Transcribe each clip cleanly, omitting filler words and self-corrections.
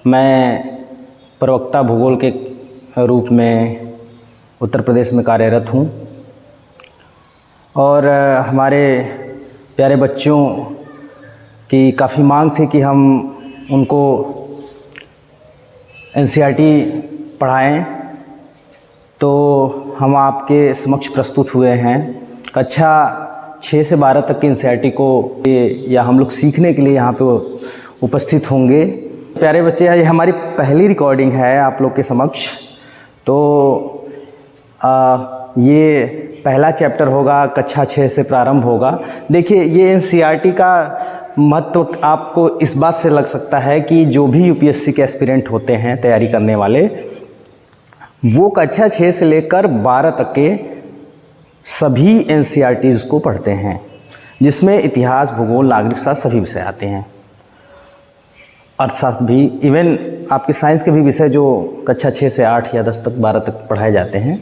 मैं प्रवक्ता भूगोल के रूप में उत्तर प्रदेश में कार्यरत हूँ और हमारे प्यारे बच्चों की काफ़ी मांग थी कि हम उनको एनसीईआरटी पढ़ाएं, तो हम आपके समक्ष प्रस्तुत हुए हैं। कक्षा 6 से 12 तक की एनसीईआरटी को या हम लोग सीखने के लिए यहाँ पे उपस्थित होंगे। प्यारे बच्चे, ये हमारी पहली रिकॉर्डिंग है आप लोग के समक्ष। तो ये पहला चैप्टर होगा, कक्षा 6 से प्रारंभ होगा। देखिए, ये एनसीईआरटी का महत्व आपको इस बात से लग सकता है कि जो भी यूपीएससी के एस्पिरेंट होते हैं, तैयारी करने वाले, वो कक्षा 6 से लेकर 12 तक के सभी एनसीईआरटीज़ को पढ़ते हैं, जिसमें इतिहास, भूगोल, नागरिक शास्त्र सभी विषय आते हैं। अर्थशास्त्र भी, इवन आपके साइंस के भी विषय जो कक्षा 6 से 8 या 10 तक 12 तक पढ़ाए जाते हैं,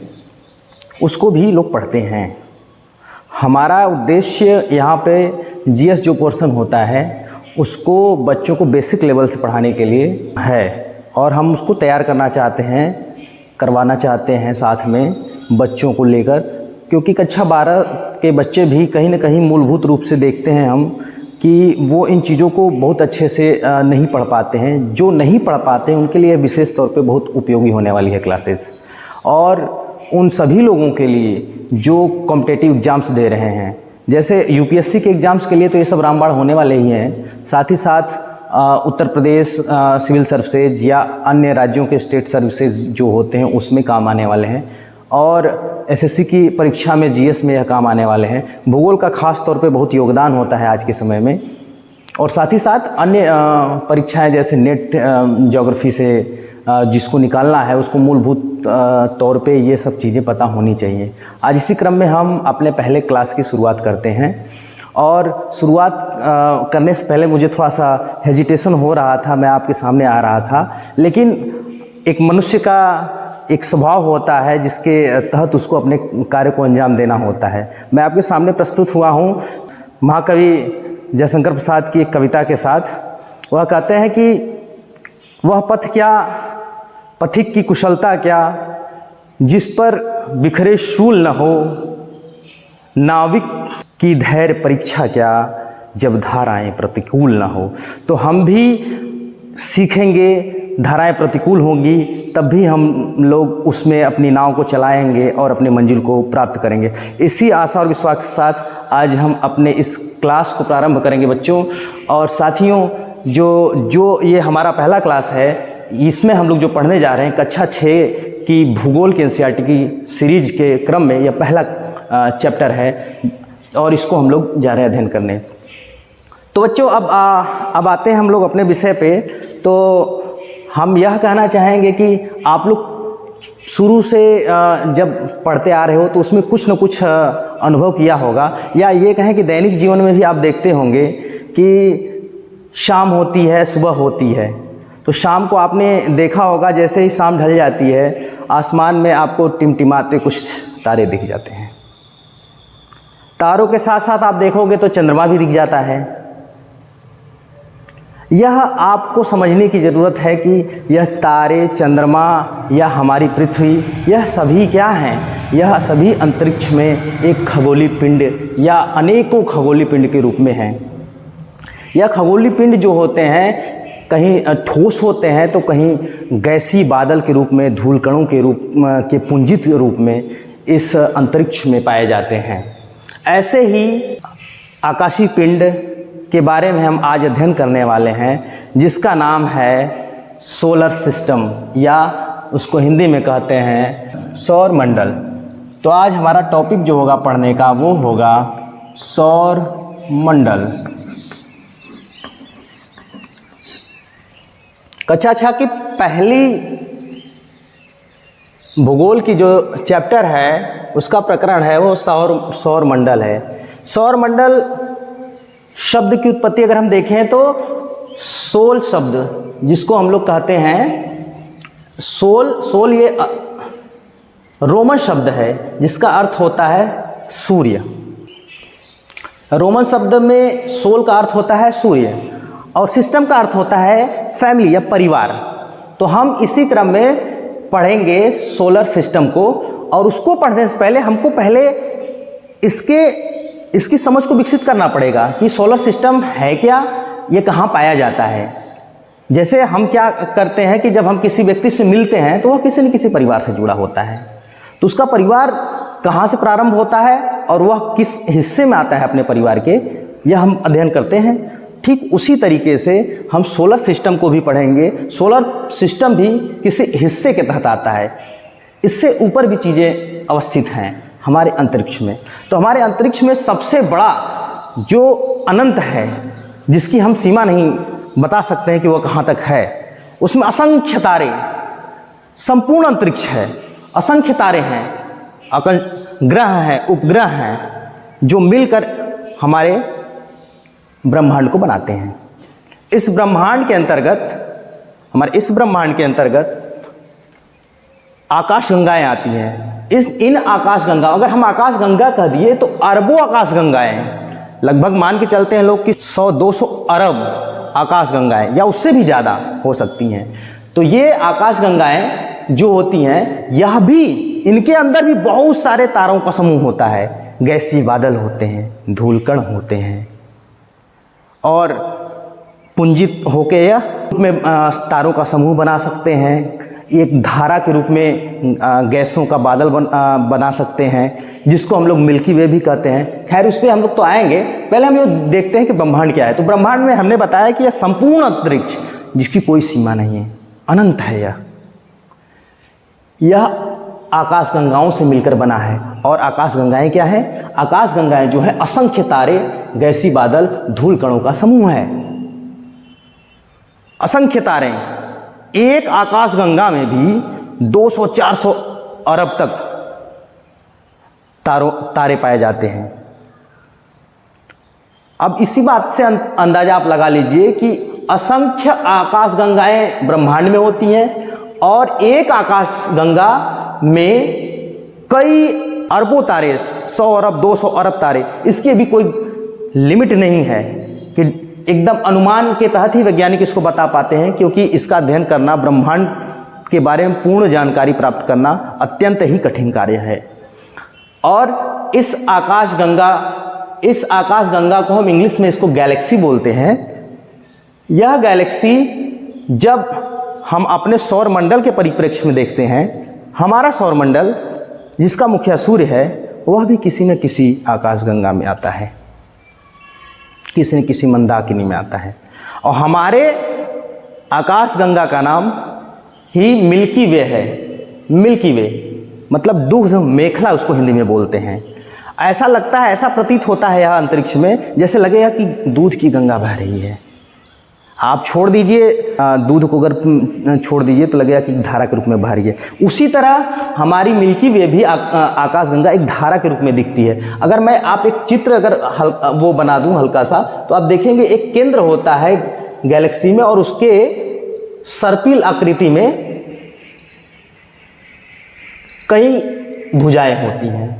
उसको भी लोग पढ़ते हैं। हमारा उद्देश्य यहाँ पे जीएस जो पोर्शन होता है उसको बच्चों को बेसिक लेवल से पढ़ाने के लिए है, और हम उसको तैयार करना चाहते हैं, करवाना चाहते हैं साथ में बच्चों को लेकर, क्योंकि कक्षा 12 के बच्चे भी कहीं ना कहीं मूलभूत रूप से देखते हैं हम कि वो इन चीज़ों को बहुत अच्छे से नहीं पढ़ पाते हैं। जो नहीं पढ़ पाते हैं उनके लिए विशेष तौर पे बहुत उपयोगी होने वाली है क्लासेस, और उन सभी लोगों के लिए जो कॉम्पिटिटिव एग्ज़ाम्स दे रहे हैं, जैसे यूपीएससी के एग्ज़ाम्स के लिए तो ये सब रामबाण होने वाले ही हैं, साथ ही साथ उत्तर प्रदेश सिविल सर्विसेज या अन्य राज्यों के स्टेट सर्विसेज जो होते हैं उसमें काम आने वाले हैं, और एसएससी की परीक्षा में, जीएस में यह काम आने वाले हैं। भूगोल का खास तौर पे बहुत योगदान होता है आज के समय में, और साथ ही साथ अन्य परीक्षाएं जैसे नेट ज्योग्राफी से जिसको निकालना है उसको मूलभूत तौर पे ये सब चीज़ें पता होनी चाहिए। आज इसी क्रम में हम अपने पहले क्लास की शुरुआत करते हैं, और शुरुआत करने से पहले मुझे थोड़ा सा हेजिटेशन हो रहा था, मैं आपके सामने आ रहा था, लेकिन एक मनुष्य का एक स्वभाव होता है जिसके तहत उसको अपने कार्य को अंजाम देना होता है। मैं आपके सामने प्रस्तुत हुआ हूँ महाकवि जयशंकर प्रसाद की एक कविता के साथ। वह कहते हैं कि वह पथ क्या, पथिक की कुशलता क्या, जिस पर बिखरे शूल न हो, नाविक की धैर्य परीक्षा क्या, जब धाराएं प्रतिकूल न हो। तो हम भी सीखेंगे, धाराएं प्रतिकूल होंगी तब भी हम लोग उसमें अपनी नाव को चलाएंगे और अपनी मंजिल को प्राप्त करेंगे। इसी आशा और विश्वास के साथ आज हम अपने इस क्लास को प्रारंभ करेंगे बच्चों। और साथियों, जो ये हमारा पहला क्लास है, इसमें हम लोग जो पढ़ने जा रहे हैं कक्षा 6 की भूगोल के एनसीईआरटी की सीरीज के क्रम में यह पहला चैप्टर है, और इसको हम लोग जा रहे हैं अध्ययन करने। तो बच्चों, अब आते हैं हम लोग अपने विषय पे। तो हम यह कहना चाहेंगे कि आप लोग शुरू से जब पढ़ते आ रहे हो तो उसमें कुछ न कुछ अनुभव किया होगा, या ये कहें कि दैनिक जीवन में भी आप देखते होंगे कि शाम होती है, सुबह होती है। तो शाम को आपने देखा होगा, जैसे ही शाम ढल जाती है आसमान में आपको टिमटिमाते कुछ तारे दिख जाते हैं। तारों के साथ साथ आप देखोगे तो चंद्रमा भी दिख जाता है। यह आपको समझने की ज़रूरत है कि यह तारे, चंद्रमा या हमारी पृथ्वी, यह सभी क्या हैं? यह सभी अंतरिक्ष में एक खगोलीय पिंड या अनेकों खगोलीय पिंड के रूप में हैं। यह खगोलीय पिंड जो होते हैं कहीं ठोस होते हैं तो कहीं गैसीय बादल के रूप में, धूल कणों के रूप के पुंजित रूप में इस अंतरिक्ष में पाए जाते हैं। ऐसे ही आकाशीय पिंड के बारे में हम आज अध्ययन करने वाले हैं, जिसका नाम है सोलर सिस्टम, या उसको हिंदी में कहते हैं सौर मंडल। तो आज हमारा टॉपिक जो होगा पढ़ने का वो होगा सौर मंडल। कक्षा 6 की पहली भूगोल की जो चैप्टर है उसका प्रकरण है वो सौर मंडल है। सौर मंडल शब्द की उत्पत्ति अगर हम देखें तो सोल शब्द, जिसको हम लोग कहते हैं सोल ये रोमन शब्द है जिसका अर्थ होता है सूर्य। रोमन शब्द में सोल का अर्थ होता है सूर्य, और सिस्टम का अर्थ होता है फैमिली या परिवार। तो हम इसी क्रम में पढ़ेंगे सोलर सिस्टम को, और उसको पढ़ने से पहले हमको पहले इसकी समझ को विकसित करना पड़ेगा कि सोलर सिस्टम है क्या, ये कहाँ पाया जाता है। जैसे हम क्या करते हैं कि जब हम किसी व्यक्ति से मिलते हैं तो वह किसी न किसी परिवार से जुड़ा होता है, तो उसका परिवार कहाँ से प्रारंभ होता है और वह किस हिस्से में आता है अपने परिवार के, यह हम अध्ययन करते हैं। ठीक उसी तरीके से हम सोलर सिस्टम को भी पढ़ेंगे। सोलर सिस्टम भी किसी हिस्से के तहत आता है, इससे ऊपर भी चीज़ें अवस्थित हैं हमारे अंतरिक्ष में। तो हमारे अंतरिक्ष में सबसे बड़ा जो अनंत है, जिसकी हम सीमा नहीं बता सकते हैं कि वह कहाँ तक है, उसमें असंख्य तारे, संपूर्ण अंतरिक्ष है, असंख्य तारे हैं, ग्रह हैं, उपग्रह हैं, जो मिलकर हमारे ब्रह्मांड को बनाते हैं। इस ब्रह्मांड के अंतर्गत आकाश गंगाएं आती हैं। इन आकाश गंगा, अगर हम आकाश गंगा कह दिए तो अरबों आकाश गंगाएं, लगभग मान के चलते हैं लोग कि 100-200 अरब आकाश गंगाएं या उससे भी ज़्यादा हो सकती हैं। तो ये आकाश गंगाएं जो होती हैं, यह भी, इनके अंदर भी बहुत सारे तारों का समूह होता है। गैसीय बादल होते हैं, धूलकण होते हैं, और पुंजित होकर यह में तारों का समूह बना सकते हैं। एक धारा के रूप में गैसों का बादल बना सकते हैं, जिसको हम लोग मिल्की वे भी कहते हैं। खैर उस पर हम लोग तो आएंगे, पहले हम ये देखते हैं कि ब्रह्मांड क्या है। तो ब्रह्मांड में हमने बताया कि यह संपूर्ण अंतरिक्ष, जिसकी कोई सीमा नहीं है, अनंत है। यह आकाश गंगाओं से मिलकर बना है। और आकाश गंगाएं क्या है? आकाश गंगाएं जो है असंख्य तारे, गैसीय बादल, धूल कणों का समूह है। असंख्य तारे, एक आकाश गंगा में भी 200-400 अरब तक तारे पाए जाते हैं। अब इसी बात से अंदाजा आप लगा लीजिए कि असंख्य आकाश गंगाएं ब्रह्मांड में होती हैं, और एक आकाश गंगा में कई अरबों तारे, 100 अरब 200 अरब तारे, इसकी भी कोई लिमिट नहीं है कि एकदम अनुमान के तहत ही वैज्ञानिक इसको बता पाते हैं, क्योंकि इसका अध्ययन करना, ब्रह्मांड के बारे में पूर्ण जानकारी प्राप्त करना अत्यंत ही कठिन कार्य है। और इस आकाश गंगा को हम इंग्लिश में इसको गैलेक्सी बोलते हैं। यह गैलेक्सी जब हम अपने सौर मंडल के परिप्रेक्ष्य में देखते हैं, हमारा सौर मंडल जिसका मुखिया सूर्य है, वह भी किसी न किसी आकाश गंगा में आता है, किसी न किसी मंदाकिनी में आता है। और हमारे आकाश गंगा का नाम ही मिल्की वे है। मिल्की वे मतलब दूध मेखला उसको हिंदी में बोलते हैं। ऐसा लगता है, ऐसा प्रतीत होता है यहाँ अंतरिक्ष में, जैसे लगेगा कि दूध की गंगा बह रही है। आप छोड़ दीजिए दूध को, अगर छोड़ दीजिए तो लगेगा कि धारा के रूप में बह रही है। उसी तरह हमारी मिल्की वे भी आकाश गंगा एक धारा के रूप में दिखती है। अगर मैं आप एक चित्र अगर वो बना दूं हल्का सा, तो आप देखेंगे एक केंद्र होता है गैलेक्सी में, और उसके सर्पिल आकृति में कई भुजाएं होती हैं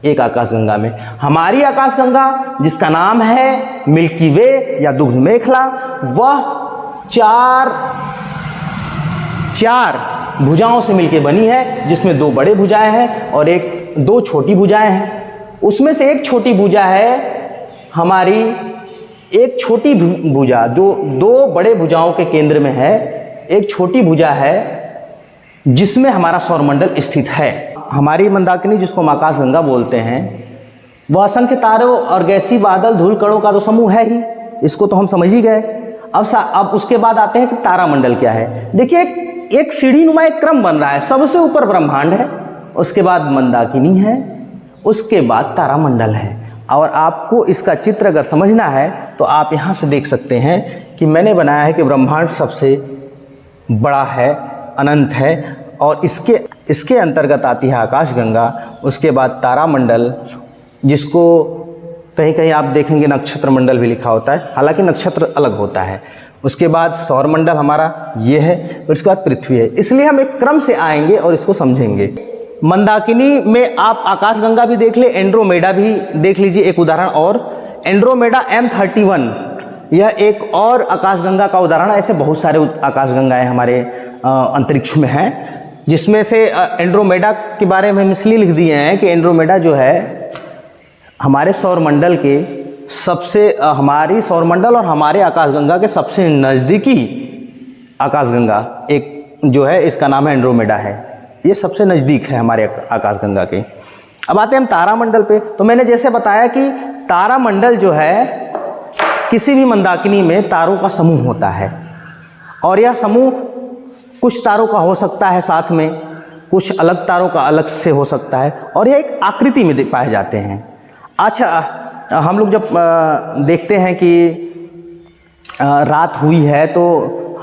एक आकाश गंगा में। हमारी आकाश गंगा, जिसका नाम है मिल्की वे या दुग्ध मेखला, वह चार भुजाओं से मिलकर बनी है, जिसमें 2 बड़े भुजाएं हैं और 2 छोटी भुजाएं हैं। उसमें से एक छोटी भुजा है हमारी, एक छोटी भुजा जो 2 बड़े भुजाओं के केंद्र में है, एक छोटी भुजा है जिसमें हमारा सौरमंडल स्थित है। हमारी मंदाकिनी, जिसको हम आकाश गंगा बोलते हैं, वह असंख्य तारों और गैसीय बादल, धूल कणों का तो समूह है ही, इसको तो हम समझ ही गए। अब उसके बाद आते हैं कि तारामंडल क्या है। देखिए एक सीढ़ीनुमा एक क्रम बन रहा है। सबसे ऊपर ब्रह्मांड है, उसके बाद मंदाकिनी है, उसके बाद तारामंडल है। और आपको इसका चित्र अगर समझना है तो आप यहाँ से देख सकते हैं कि मैंने बनाया है कि ब्रह्मांड सबसे बड़ा है, अनंत है, और इसके अंतर्गत आती है आकाश गंगा, उसके बाद तारामंडल, जिसको कहीं कहीं आप देखेंगे नक्षत्र मंडल भी लिखा होता है, हालांकि नक्षत्र अलग होता है। उसके बाद सौरमंडल हमारा ये है, और उसके बाद पृथ्वी है। इसलिए हम एक क्रम से आएंगे और इसको समझेंगे। मंदाकिनी में आप आकाश गंगा भी देख ले, एंड्रोमेडा भी देख लीजिए एक उदाहरण। और एंड्रोमेडा M31 यह एक और आकाशगंगा का उदाहरण है। ऐसे बहुत सारे आकाशगंगाएं हमारे अंतरिक्ष में हैं, जिसमें से एंड्रोमेडा के बारे में हम इसलिए लिख दिए हैं कि एंड्रोमेडा जो है हमारे सौरमंडल के हमारी सौरमंडल और हमारे आकाशगंगा के सबसे नज़दीकी आकाशगंगा एक जो है, इसका नाम है एंड्रोमेडा है। ये सबसे नज़दीक है हमारे आकाशगंगा के। अब आते हैं हम तारामंडल पे। तो मैंने जैसे बताया कि तारामंडल जो है किसी भी मंदाकिनी में तारों का समूह होता है, और यह समूह कुछ तारों का हो सकता है साथ में, कुछ अलग तारों का अलग से हो सकता है, और यह एक आकृति में पाए जाते हैं। अच्छा, हम लोग जब देखते हैं कि रात हुई है तो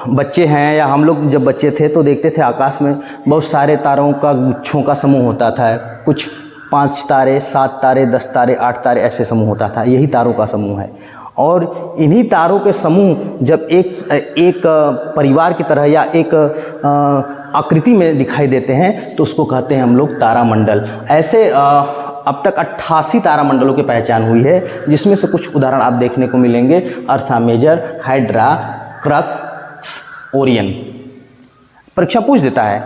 बच्चे हैं, या हम लोग जब बच्चे थे तो देखते थे आकाश में बहुत सारे तारों का गुच्छों का समूह होता था। कुछ 5 तारे, 7 तारे, 10 तारे, 8 तारे ऐसे समूह होता था। यही तारों का समूह है। और इन्हीं तारों के समूह जब एक परिवार की तरह या एक आकृति में दिखाई देते हैं तो उसको कहते हैं हम लोग तारामंडल। ऐसे अब तक 88 तारामंडलों की पहचान हुई है, जिसमें से कुछ उदाहरण आप देखने को मिलेंगे। अर्सा मेजर, हाइड्रा, क्रक्स, ओरियन। परीक्षा पूछ देता है,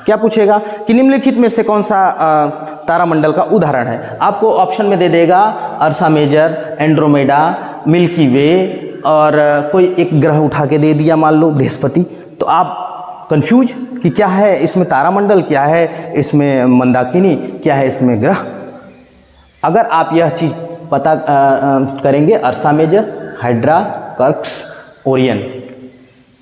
क्या पूछेगा कि निम्नलिखित में से कौन सा तारामंडल का उदाहरण है। आपको ऑप्शन में दे देगा अर्सा मेजर, एंड्रोमेडा, मिल्की वे, और कोई एक ग्रह उठा के दे दिया, मान लो बृहस्पति। तो आप कंफ्यूज कि क्या है इसमें तारामंडल, क्या है इसमें मंदाकिनी, क्या है इसमें ग्रह। अगर आप यह चीज़ पता करेंगे, अर्सा मेजर, हाइड्रा, क्रक्स, ओरियन,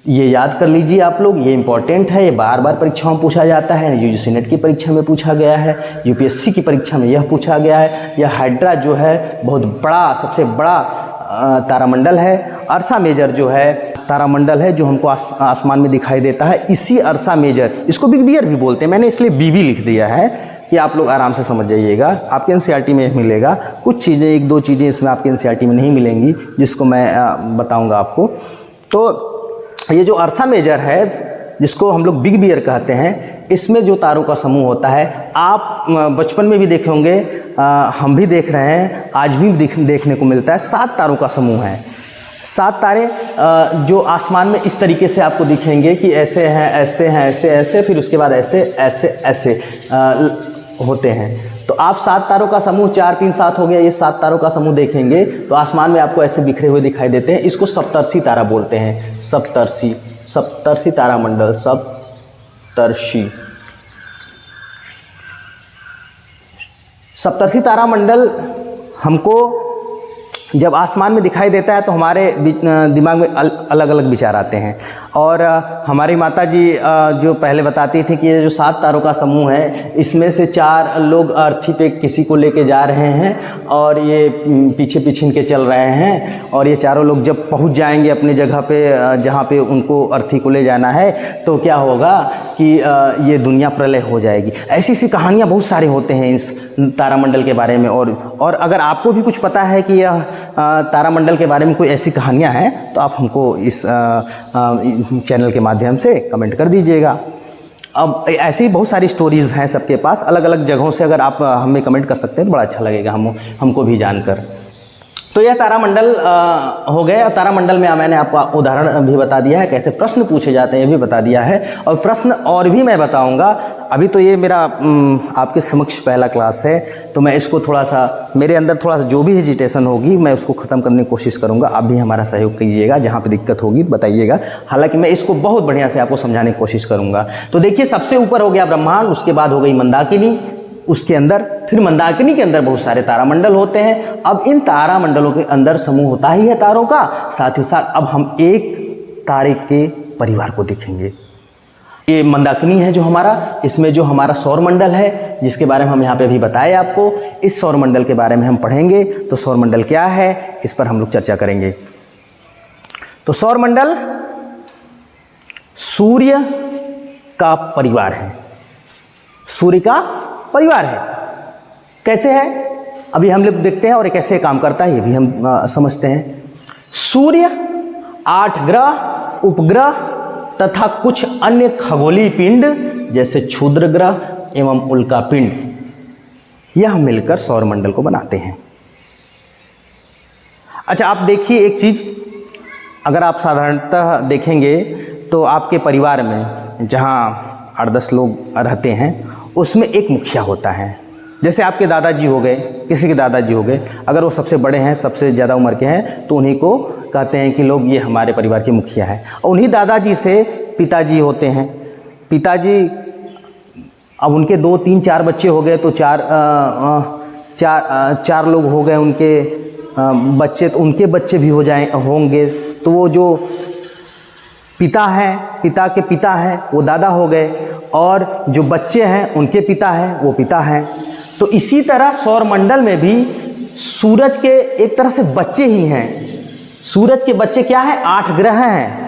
ये याद कर लीजिए आप लोग। ये इंपॉर्टेंट है, ये बार बार परीक्षाओं में पूछा जाता है। यूजीसी नेट की परीक्षा में पूछा गया है, यूपीएससी की परीक्षा में यह पूछा गया है। यह हाइड्रा जो है बहुत बड़ा, सबसे बड़ा तारामंडल है। अर्सा मेजर जो है तारामंडल है जो हमको आसमान में दिखाई देता है। इसी अर्सा मेजर, इसको बिग बियर भी बोलते हैं। मैंने इसलिए बीबी लिख दिया है कि आप लोग आराम से समझ जाइएगा। आपके एनसीईआरटी में मिलेगा। कुछ चीज़ें, 1-2 चीज़ें इसमें आपके एनसीईआरटी में नहीं मिलेंगी, जिसको मैं बताऊंगा आपको। तो ये जो अर्सा मेजर है, जिसको हम लोग बिग बियर कहते हैं, इसमें जो तारों का समूह होता है, आप बचपन में भी देखे होंगे, हम भी देख रहे हैं, आज भी देखने को मिलता है। 7 तारों का समूह है। 7 तारे जो आसमान में इस तरीके से आपको दिखेंगे कि ऐसे हैं, ऐसे हैं, ऐसे ऐसे, फिर उसके बाद ऐसे ऐसे ऐसे होते हैं। तो आप 7 तारों का समूह, 4 3 7 हो गया, ये 7 तारों का समूह देखेंगे तो आसमान में आपको ऐसे बिखरे हुए दिखाई देते हैं। इसको सप्तर्षि तारा बोलते हैं। सप्तर्षि तारामंडल, सप्तर्षि तारामंडल हमको जब आसमान में दिखाई देता है तो हमारे दिमाग में अलग अलग विचार आते हैं। और हमारी माता जी जो पहले बताती थी कि ये जो 7 तारों का समूह है, इसमें से 4 लोग अर्थी पे किसी को लेके जा रहे हैं और ये पीछे पीछे इनके चल रहे हैं, और ये चारों लोग जब पहुंच जाएंगे अपनी जगह पे जहाँ पे उनको अर्थी को ले जाना है तो क्या होगा कि ये दुनिया प्रलय हो जाएगी। ऐसी ऐसी कहानियाँ बहुत सारे होते हैं इस तारामंडल के बारे में। और अगर आपको भी कुछ पता है कि यह तारामंडल के बारे में कोई ऐसी कहानियाँ हैं तो आप हमको इस चैनल के माध्यम से कमेंट कर दीजिएगा। अब ऐसी बहुत सारी स्टोरीज़ हैं सबके पास, अलग अलग जगहों से। अगर आप हमें कमेंट कर सकते हैं तो बड़ा अच्छा लगेगा हमको भी जानकर। तो यह तारामंडल हो गए। और तारामंडल में मैंने आपको उदाहरण भी बता दिया है, कैसे प्रश्न पूछे जाते हैं ये भी बता दिया है, और प्रश्न और भी मैं बताऊंगा। अभी तो ये मेरा आपके समक्ष पहला क्लास है, तो मैं इसको थोड़ा सा, मेरे अंदर थोड़ा सा जो भी हेजिटेशन होगी मैं उसको ख़त्म करने की कोशिश करूँगा। आप भी हमारा सहयोग कीजिएगा, जहाँ पे दिक्कत होगी बताइएगा। हालांकि मैं इसको बहुत बढ़िया से आपको समझाने की कोशिश करूँगा। तो देखिए, सबसे ऊपर हो गया ब्रह्मांड, उसके बाद हो गई मंदाकिनी, उसके अंदर फिर मंदाकिनी के अंदर बहुत सारे तारामंडल होते हैं। अब इन तारामंडलों के अंदर समूह होता ही है तारों का, साथ ही साथ अब हम एक तारे के परिवार को देखेंगे। ये मंदाकिनी है जो हमारा, इसमें जो हमारा सौरमंडल है जिसके बारे में हम यहाँ पे अभी बताए आपको, इस सौरमंडल के बारे में हम पढ़ेंगे। तो सौरमंडल क्या है, इस पर हम लोग चर्चा करेंगे। तो सौरमंडल सूर्य का परिवार है, सूर्य का परिवार है। कैसे है अभी हम लोग देखते हैं, और ये कैसे काम करता है ये भी हम समझते हैं। सूर्य 8 ग्रह, उपग्रह तथा कुछ अन्य खगोलीय पिंड जैसे क्षुद्र ग्रह एवं उल्का पिंड, यह मिलकर सौरमंडल को बनाते हैं। अच्छा, आप देखिए एक चीज, अगर आप साधारणतः देखेंगे तो आपके परिवार में जहाँ 8-10 लोग रहते हैं उसमें एक मुखिया होता है। जैसे आपके दादाजी हो गए, किसी के दादाजी हो गए, अगर वो सबसे बड़े हैं, सबसे ज़्यादा उम्र के हैं, तो उन्हीं को कहते हैं कि लोग ये हमारे परिवार के मुखिया हैं। और उन्हीं दादाजी से पिताजी होते हैं। पिताजी, अब उनके 2, 3, 4 बच्चे हो गए तो चार लोग हो गए उनके बच्चे, तो उनके बच्चे भी होंगे। तो वो जो पिता हैं, पिता के पिता हैं, वो दादा हो गए, और जो बच्चे हैं उनके पिता हैं, वो पिता हैं। तो इसी तरह सौरमंडल में भी सूरज के एक तरह से बच्चे ही हैं। सूरज के बच्चे क्या हैं? 8 ग्रह हैं,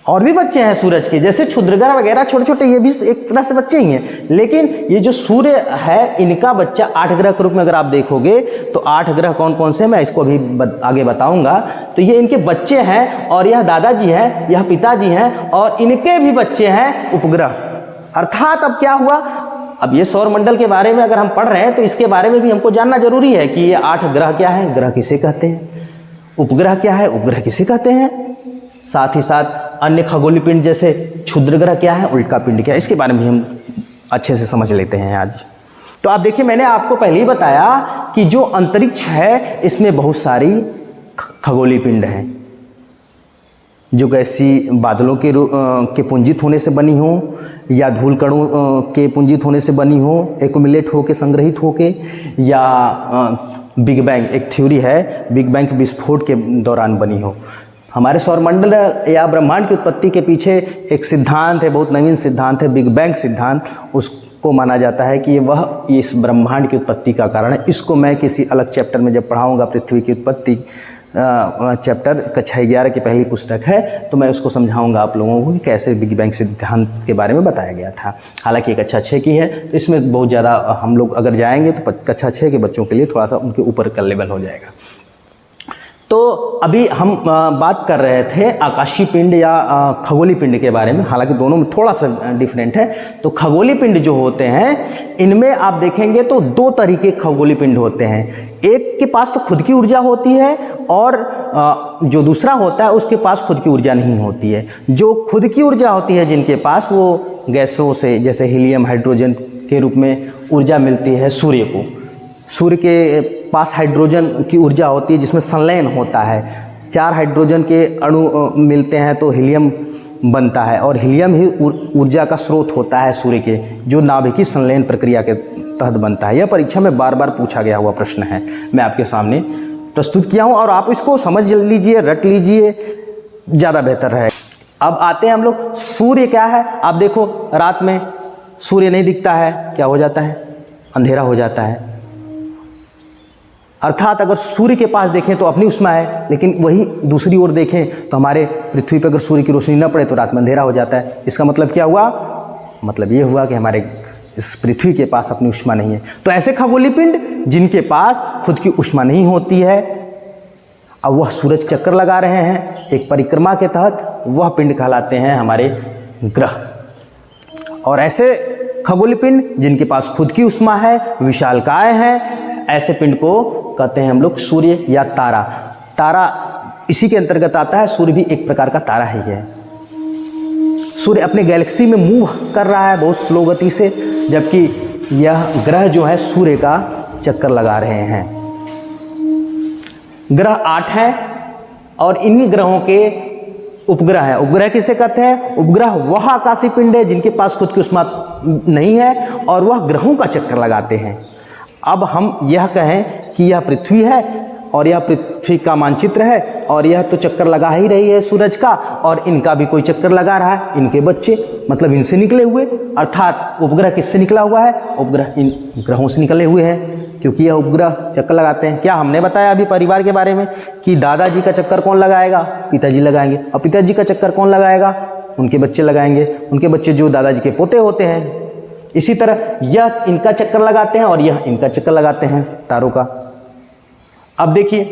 और भी बच्चे हैं सूरज के, जैसे क्षुद्र ग्रह वगैरह छोटे छोटे, ये भी एक तरह से बच्चे ही हैं। लेकिन ये जो सूर्य है, इनका बच्चा 8 ग्रह के रूप में अगर आप देखोगे तो 8 ग्रह कौन कौन से, मैं इसको अभी आगे बताऊंगा। तो ये इनके बच्चे हैं, और यह दादाजी हैं, यह पिताजी हैं, और इनके भी बच्चे हैं उपग्रह। अर्थात अब क्या हुआ, अब ये सौरमंडल के बारे में अगर हम पढ़ रहे हैं तो इसके बारे में भी हमको जानना जरूरी है कि ये 8 ग्रह क्या है, ग्रह किसे कहते हैं, उपग्रह क्या है, उपग्रह किसे कहते हैं। साथ ही साथ अन्य खगोलीय पिंड जैसे क्षुद्र ग्रह क्या है, उल्का पिंड क्या है, इसके बारे में हम अच्छे से समझ लेते हैं आज। तो आप देखिए, मैंने आपको पहले ही बताया कि जो अंतरिक्ष है इसमें बहुत सारी खगोलीय पिंड हैं, जो गैसीय बादलों के पुंजित होने से बनी हो, या धूल कणों के पुंजित होने से बनी हो, एक्युमुलेट होके, संग्रहित होके, या बिग बैंग, एक थ्योरी है, बिग बैंग विस्फोट के दौरान बनी हो। हमारे सौरमंडल या ब्रह्मांड की उत्पत्ति के पीछे एक सिद्धांत है, बहुत नवीन सिद्धांत है, बिग बैंग सिद्धांत। उसको माना जाता है कि वह इस ब्रह्मांड की उत्पत्ति का कारण है। इसको मैं किसी अलग चैप्टर में जब पढ़ाऊंगा, पृथ्वी की उत्पत्ति चैप्टर कक्षा 11 की पहली पुस्तक है, तो मैं उसको समझाऊंगा आप लोगों को कि कैसे बिग बैंग सिद्धांत के बारे में बताया गया था। हालांकि कक्षा 6 की है, तो इसमें बहुत ज़्यादा हम लोग अगर जाएंगे तो कक्षा 6 के बच्चों के लिए थोड़ा सा उनके ऊपर का लेवल हो जाएगा। तो अभी हम बात कर रहे थे आकाशीय पिंड या खगोलीय पिंड के बारे में, हालांकि दोनों में थोड़ा सा डिफरेंट है। तो खगोलीय पिंड जो होते हैं, इनमें आप देखेंगे तो 2 तरीके खगोलीय पिंड होते हैं। एक के पास तो खुद की ऊर्जा होती है, और जो दूसरा होता है उसके पास खुद की ऊर्जा नहीं होती है। जो खुद की ऊर्जा होती है जिनके पास, वो गैसों से, जैसे हीलियम, हाइड्रोजन के रूप में ऊर्जा मिलती है सूर्य को। सूर्य के पास हाइड्रोजन की ऊर्जा होती है जिसमें संलयन होता है। 4 हाइड्रोजन के अणु मिलते हैं तो हीलियम बनता है, और हीलियम ही ऊर्जा का स्रोत होता है सूर्य के, जो नाभिकीय संलयन प्रक्रिया के तहत बनता है। यह परीक्षा में बार बार पूछा गया हुआ प्रश्न है, मैं आपके सामने प्रस्तुत किया हूँ, और आप इसको समझ लीजिए, रट लीजिए, ज़्यादा बेहतर है। अब आते हैं हम लोग, सूर्य क्या है। आप देखो, रात में सूर्य नहीं दिखता है, क्या हो जाता है, अंधेरा हो जाता है। अर्थात अगर सूर्य के पास देखें तो अपनी उष्मा है, लेकिन वही दूसरी ओर देखें तो हमारे पृथ्वी पर अगर सूर्य की रोशनी न पड़े तो रात में अंधेरा हो जाता है। इसका मतलब क्या हुआ? मतलब ये हुआ कि हमारे इस पृथ्वी के पास अपनी उष्मा नहीं है। तो ऐसे खगोलीय पिंड जिनके पास खुद की उष्मा नहीं होती है, अब वह सूरज चक्कर लगा रहे हैं एक परिक्रमा के तहत, वह पिंड कहलाते हैं हमारे ग्रह। और ऐसे खगोलीय पिंड जिनके पास खुद की उष्मा है, विशालकाय है, ऐसे पिंड को कहते हैं हम लोग सूर्य या तारा। तारा इसी के अंतर्गत आता है, सूर्य भी एक प्रकार का तारा ही है। सूर्य अपने गैलेक्सी में मूव कर रहा है बहुत स्लो गति से, जबकि यह ग्रह जो है सूर्य का चक्कर लगा रहे हैं। ग्रह 8 हैं, और इन ग्रहों के उपग्रह हैं। उपग्रह किसे कहते हैं? उपग्रह वह आकाशीय पिंड है जिनके पास खुद की उष्मा नहीं है, और वह ग्रहों का चक्कर लगाते हैं। अब हम यह कहें कि यह पृथ्वी है, और यह पृथ्वी का मानचित्र है, और यह तो चक्कर लगा ही रही है सूरज का, और इनका भी कोई चक्कर लगा रहा है, इनके बच्चे, मतलब इनसे निकले हुए। अर्थात उपग्रह किससे निकला हुआ है? उपग्रह इन ग्रहों से निकले हुए हैं, क्योंकि यह उपग्रह चक्कर लगाते हैं। क्या हमने बताया अभी परिवार के बारे में कि दादाजी का चक्कर कौन लगाएगा? पिताजी लगाएंगे। और पिताजी का चक्कर कौन लगाएगा? उनके बच्चे लगाएंगे। उनके बच्चे जो दादाजी के पोते होते हैं। इसी तरह यह इनका चक्कर लगाते हैं, और यह इनका चक्कर लगाते हैं तारों का। अब देखिए,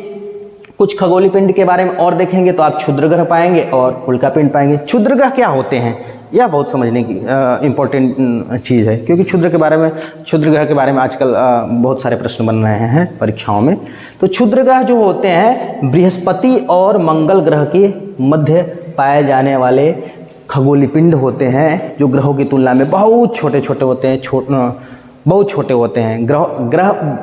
कुछ खगोलीय पिंड के बारे में और देखेंगे तो आप क्षुद्र ग्रह पाएंगे और उल्का पिंड पाएंगे। क्षुद्र ग्रह क्या होते हैं, यह बहुत समझने की इम्पोर्टेंट चीज़ है, क्योंकि क्षुद्र ग्रह के बारे में आजकल बहुत सारे प्रश्न बन रहे हैं परीक्षाओं में। तो क्षुद्र ग्रह जो होते हैं बृहस्पति और मंगल ग्रह के मध्य पाए जाने वाले खगोलीय पिंड होते हैं, जो ग्रहों की तुलना में बहुत छोटे छोटे होते हैं, बहुत छोटे होते हैं। ग्रह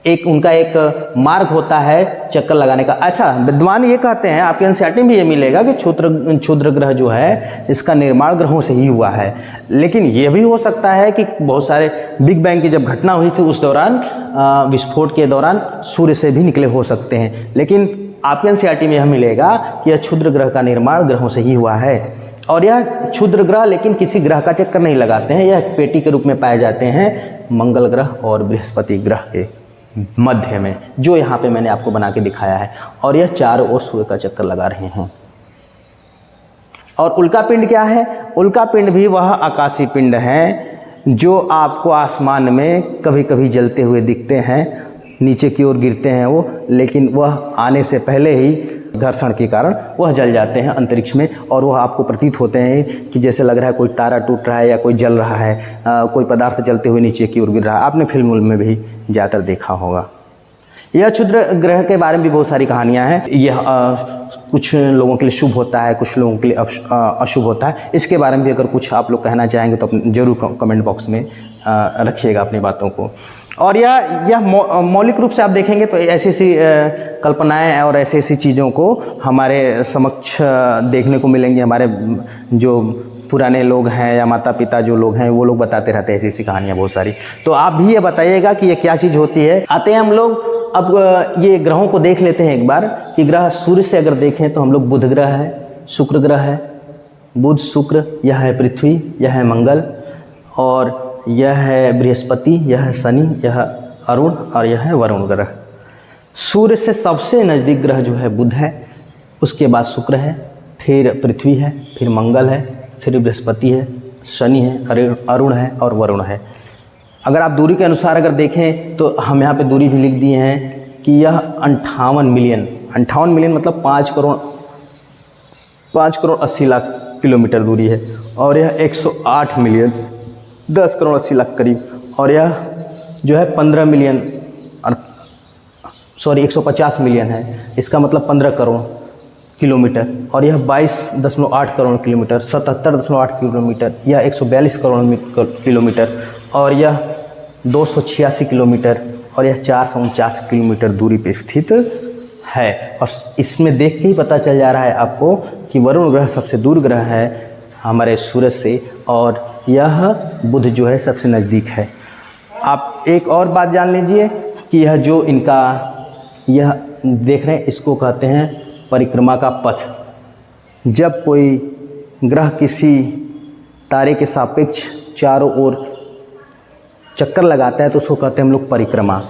एक उनका एक मार्ग होता है चक्कर लगाने का। अच्छा, विद्वान ये कहते हैं, आपके एनसीईआरटी में ये मिलेगा कि क्षुद्र ग्रह जो है इसका निर्माण ग्रहों से ही हुआ है। लेकिन ये भी हो सकता है कि बहुत सारे बिग बैंग की जब घटना हुई थी उस दौरान विस्फोट के दौरान सूर्य से भी निकले हो सकते हैं। लेकिन आपके एनसीईआरटी में यह मिलेगा कि यह क्षुद्र ग्रह का निर्माण ग्रहों से ही हुआ है। और यह क्षुद्र ग्रह लेकिन किसी ग्रह का चक्कर नहीं लगाते हैं, यह पेटी के रूप में पाए जाते हैं मंगल ग्रह और बृहस्पति ग्रह के मध्य में, जो यहाँ पे मैंने आपको बना के दिखाया है। और यह चारों ओर सूर्य का चक्कर लगा रहे हैं। और उल्का पिंड क्या है? उल्का पिंड भी वह आकाशीय पिंड है जो आपको आसमान में कभी कभी जलते हुए दिखते हैं, नीचे की ओर गिरते हैं वो, लेकिन वह आने से पहले ही घर्षण के कारण वह जल जाते हैं अंतरिक्ष में। और वह आपको प्रतीत होते हैं कि जैसे लग रहा है कोई तारा टूट रहा है या कोई जल रहा है, कोई पदार्थ जलते हुए नीचे की ओर गिर रहा है। आपने फिल्म में भी ज़्यादातर देखा होगा। यह क्षुद्र ग्रह के बारे में भी बहुत सारी कहानियाँ हैं। यह कुछ लोगों के लिए शुभ होता है, कुछ लोगों के लिए अशुभ होता है। इसके बारे में भी अगर कुछ आप लोग कहना चाहेंगे तो ज़रूर कमेंट बॉक्स में रखिएगा अपनी बातों को। और यह मौलिक रूप से आप देखेंगे तो ऐसी ऐसी कल्पनाएं और ऐसी ऐसी चीज़ों को हमारे समक्ष देखने को मिलेंगी। हमारे जो पुराने लोग हैं या माता पिता जो लोग हैं वो लोग बताते रहते हैं ऐसी ऐसी कहानियाँ बहुत सारी। तो आप भी ये बताइएगा कि ये क्या चीज़ होती है। आते हैं हम लोग अब ये ग्रहों को देख लेते हैं एक बार कि ग्रह सूर्य से अगर देखें तो हम लोग बुध ग्रह है, शुक्र ग्रह है, बुध शुक्र, यह है पृथ्वी, यह है मंगल, और यह है बृहस्पति, यह है शनि, यह अरुण और यह है वरुण ग्रह। सूर्य से सबसे नज़दीक ग्रह जो है बुध है, उसके बाद शुक्र है, फिर पृथ्वी है, फिर मंगल है, फिर बृहस्पति है, शनि है, अरुण है और वरुण है। अगर आप दूरी के अनुसार अगर देखें तो हम यहाँ पे दूरी भी लिख दिए हैं कि यह 58 मिलियन मतलब 5 करोड़ 80 लाख किलोमीटर दूरी है। और यह 108 मिलियन 10 करोड़ 80 लाख करीब। और यह जो है 15 मिलियन 150 मिलियन है, इसका मतलब 15 करोड़ किलोमीटर। और यह 22.8 करोड़ किलोमीटर, 77.8 किलोमीटर, यह 142 करोड़ किलोमीटर, और यह 286 किलोमीटर, और यह 449 किलोमीटर दूरी पर स्थित है। और इसमें देख के ही पता चल जा रहा है आपको कि वरुण ग्रह सबसे दूर ग्रह है हमारे सूरज से, और यह बुध जो है सबसे नज़दीक है। आप एक और बात जान लीजिए कि यह जो इनका यह देख रहे हैं इसको कहते हैं परिक्रमा का पथ। जब कोई ग्रह किसी तारे के सापेक्ष चारों ओर चक्कर लगाता है तो उसको कहते हैं हम लोग परिक्रमा।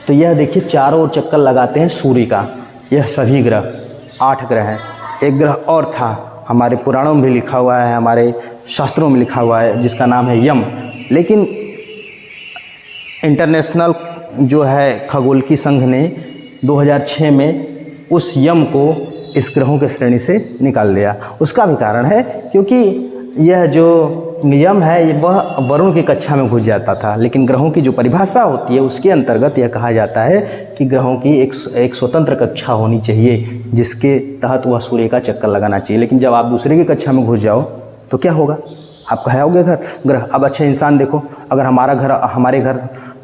तो यह देखिए चारों ओर चक्कर लगाते हैं सूर्य का। यह सभी ग्रह 8 ग्रह हैं। एक ग्रह और था, हमारे पुराणों में भी लिखा हुआ है, हमारे शास्त्रों में लिखा हुआ है, जिसका नाम है यम। लेकिन इंटरनेशनल जो है खगोलकी संघ ने 2006 में उस यम को इस ग्रहों के श्रेणी से निकाल दिया। उसका भी कारण है क्योंकि यह जो यम है वह वरुण की कक्षा में घुस जाता था। लेकिन ग्रहों की जो परिभाषा होती है उसके अंतर्गत यह कहा जाता है कि ग्रहों की एक स्वतंत्र कक्षा होनी चाहिए जिसके तहत वह सूर्य का चक्कर लगाना चाहिए। लेकिन जब आप दूसरे की कक्षा में घुस जाओ तो क्या होगा? आप कहाओगे ग्रह। अब अच्छे इंसान देखो, अगर हमारे घर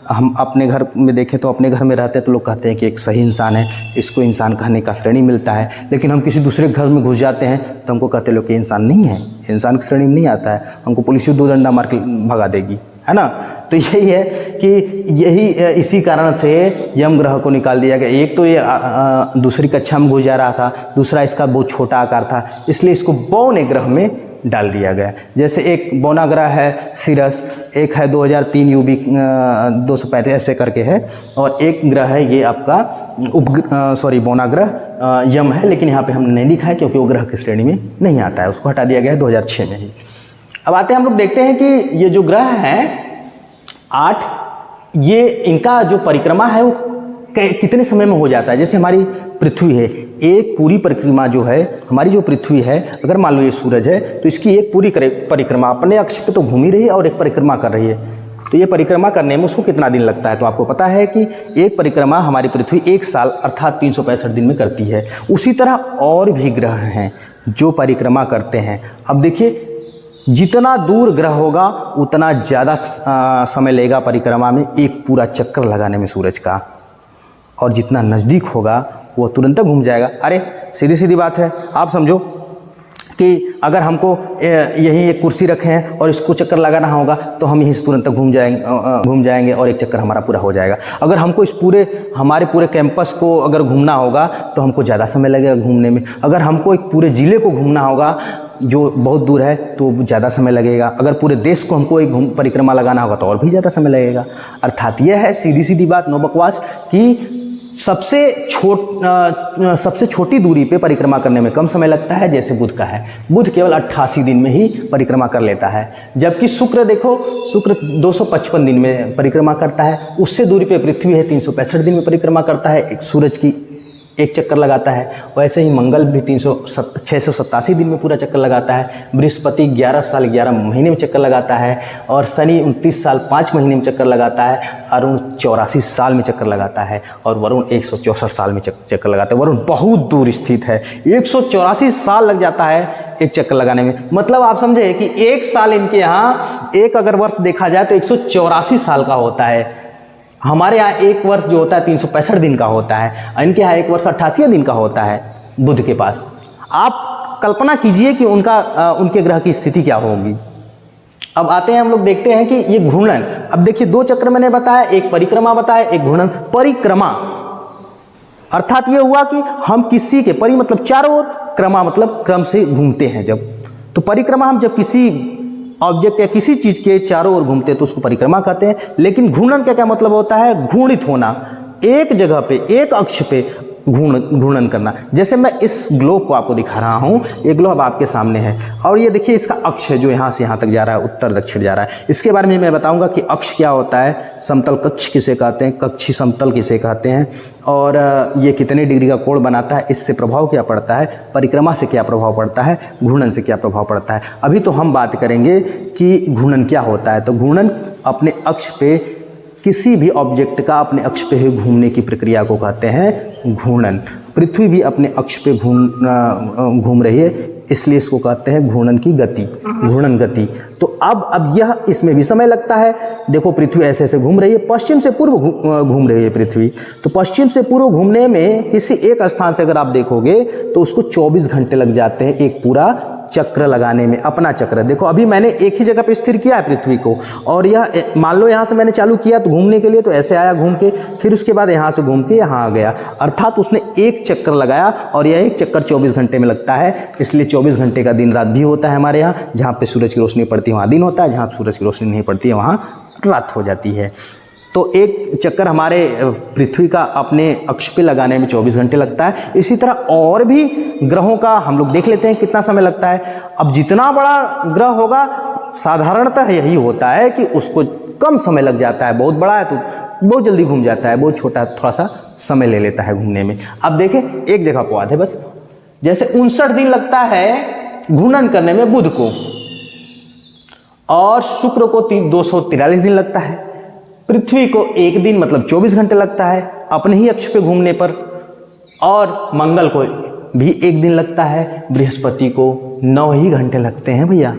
हम अपने घर में देखें तो अपने घर में रहते हैं तो लोग कहते हैं कि एक सही इंसान है, इसको इंसान कहने का श्रेणी मिलता है। लेकिन हम किसी दूसरे घर में घुस जाते हैं तो हमको कहते लोग कि इंसान नहीं है, इंसान की श्रेणी में नहीं आता है, हमको पुलिस 2 डंडा मार के भगा देगी, है ना। तो यही है कि इसी कारण से यम ग्रह को निकाल दिया गया। एक तो ये दूसरी कक्षा में घुस जा रहा था, दूसरा इसका बहुत छोटा आकार था, इसलिए इसको बौने ग्रह में डाल दिया गया। जैसे एक बौना ग्रह है सिरस, एक है 2003 UB 235 ऐसे करके है, और एक ग्रह है ये आपका बौना ग्रह यम है। लेकिन यहाँ पे हमने नहीं लिखा है क्योंकि वो ग्रह की श्रेणी में नहीं आता है, उसको हटा दिया गया है 2006 में ही। अब आते हैं हम लोग देखते हैं कि ये जो ग्रह हैं 8, ये इनका जो परिक्रमा है वो कितने समय में हो जाता है। जैसे हमारी पृथ्वी है, एक पूरी परिक्रमा जो है हमारी जो पृथ्वी है, अगर मान लो ये सूरज है तो इसकी एक पूरी परिक्रमा अपने अक्ष पे तो घूम ही रही है और एक परिक्रमा कर रही है। तो ये परिक्रमा करने में उसको कितना दिन लगता है? तो आपको पता है कि एक परिक्रमा हमारी पृथ्वी 1 साल अर्थात 365 दिन में करती है। उसी तरह और भी ग्रह हैं जो परिक्रमा करते हैं। अब देखिए, जितना दूर ग्रह होगा उतना ज़्यादा समय लेगा परिक्रमा में एक पूरा चक्कर लगाने में सूरज का, और जितना नज़दीक होगा वो तुरंत घूम जाएगा। अरे सीधी सीधी बात है, आप समझो कि अगर हमको यहीं एक कुर्सी रखे हैं और इसको चक्कर लगाना होगा तो हम यहीं से तुरंत घूम जाएंगे और एक चक्कर हमारा पूरा हो जाएगा। अगर हमको इस हमारे पूरे कैंपस को अगर घूमना होगा तो हमको ज़्यादा समय लगेगा घूमने में। अगर हमको एक पूरे ज़िले को घूमना होगा जो बहुत दूर है तो ज़्यादा समय लगेगा। अगर पूरे देश को हमको एक परिक्रमा लगाना होगा तो और भी ज़्यादा समय लगेगा। अर्थात यह है सीधी सीधी बात, नो बकवास, कि सबसे छोटी दूरी पे परिक्रमा करने में कम समय लगता है, जैसे बुध का है। बुध केवल 88 दिन में ही परिक्रमा कर लेता है, जबकि शुक्र देखो, शुक्र 255 दिन में परिक्रमा करता है। उससे दूरी पे पृथ्वी है, 365 दिन में परिक्रमा करता है, एक सूरज की एक चक्कर लगाता है। वैसे ही मंगल भी 687 दिन में पूरा चक्कर लगाता है। बृहस्पति 11 साल 11 महीने में चक्कर लगाता है, और शनि 29 साल 5 महीने में चक्कर लगाता है। अरुण 84 साल में चक्कर लगाता है, और वरुण 164 साल में चक्कर लगाता है। वरुण बहुत दूर स्थित है, 184 साल लग जाता है एक चक्कर लगाने में। मतलब आप समझे कि एक साल इनके यहाँ, एक अगर वर्ष देखा जाए तो 184 साल का होता है। हमारे यहाँ एक वर्ष जो होता है 365 दिन का होता है, इनके यहाँ एक वर्ष 88 दिन का होता है बुध के पास। आप कल्पना कीजिए कि उनके ग्रह की स्थिति क्या होगी। अब आते हैं हम लोग देखते हैं कि ये घूर्णन। अब देखिए, 2 चक्र मैंने बताया, एक परिक्रमा बताया, एक घूर्णन। परिक्रमा अर्थात ये हुआ कि हम किसी के मतलब चारों ओर, क्रमा मतलब क्रम से घूमते हैं। जब तो परिक्रमा, हम जब किसी ऑब्जेक्ट या किसी चीज के चारों ओर घूमते हैं तो उसको परिक्रमा कहते हैं। लेकिन घूर्णन का क्या मतलब होता है? घूर्णित होना, एक जगह पे, एक अक्ष पे घूर्णन करना। जैसे मैं इस ग्लोब को आपको दिखा रहा हूँ, ये ग्लोब आपके सामने है, और ये देखिए इसका अक्ष है जो यहाँ से यहाँ तक जा रहा है, उत्तर दक्षिण जा रहा है। इसके बारे में मैं बताऊंगा कि अक्ष क्या होता है, समतल कक्ष किसे कहते हैं, कक्षी समतल किसे कहते हैं, और ये कितने डिग्री का कोण बनाता है, इससे प्रभाव क्या पड़ता है, परिक्रमा से क्या प्रभाव पड़ता है, घूर्णन से क्या प्रभाव पड़ता है। अभी तो हम बात करेंगे कि घूर्णन क्या होता है। तो घूर्णन अपने अक्ष पे, किसी भी ऑब्जेक्ट का अपने अक्ष पे ही घूमने की प्रक्रिया को कहते हैं घूर्णन। पृथ्वी भी अपने अक्ष पे घूम रही है, इसलिए इसको कहते हैं घूर्णन की गति, घूर्णन गति। तो अब यह, इसमें भी समय लगता है। देखो पृथ्वी ऐसे ऐसे घूम रही है, पश्चिम से पूर्व घूम रही है पृथ्वी। तो पश्चिम से पूर्व घूमने में किसी एक स्थान से अगर आप देखोगे तो उसको 24 घंटे लग जाते हैं एक पूरा चक्र लगाने में, अपना चक्र। देखो अभी मैंने एक ही जगह पे स्थिर किया है पृथ्वी को, और यह मान लो यहाँ से मैंने चालू किया तो घूमने के लिए, तो ऐसे आया घूम के, फिर उसके बाद यहाँ से घूम के यहाँ आ गया। अर्थात उसने एक चक्कर लगाया, और यह एक चक्कर 24 घंटे में लगता है। इसलिए 24 घंटे का दिन रात भी होता है हमारे यहाँ। जहाँ पे सूरज की रोशनी पड़ती है वहाँ दिन होता है, जहाँ सूरज की रोशनी नहीं पड़ती है वहाँ रात हो जाती है। तो एक चक्कर हमारे पृथ्वी का अपने अक्ष पे लगाने में 24 घंटे लगता है। इसी तरह और भी ग्रहों का हम लोग देख लेते हैं कितना समय लगता है। अब जितना बड़ा ग्रह होगा साधारणतः यही होता है कि उसको कम समय लग जाता है। बहुत बड़ा है तो बहुत जल्दी घूम जाता है, बहुत छोटा थोड़ा सा समय ले लेता है घूमने में। अब देखें एक जगह को आते बस, जैसे 59 दिन लगता है घूर्णन करने में बुध को, और शुक्र को 243 दिन लगता है। पृथ्वी को एक दिन मतलब 24 घंटे लगता है अपने ही अक्ष पे घूमने पर, और मंगल को भी एक दिन लगता है। बृहस्पति को 9 ही घंटे लगते हैं भैया,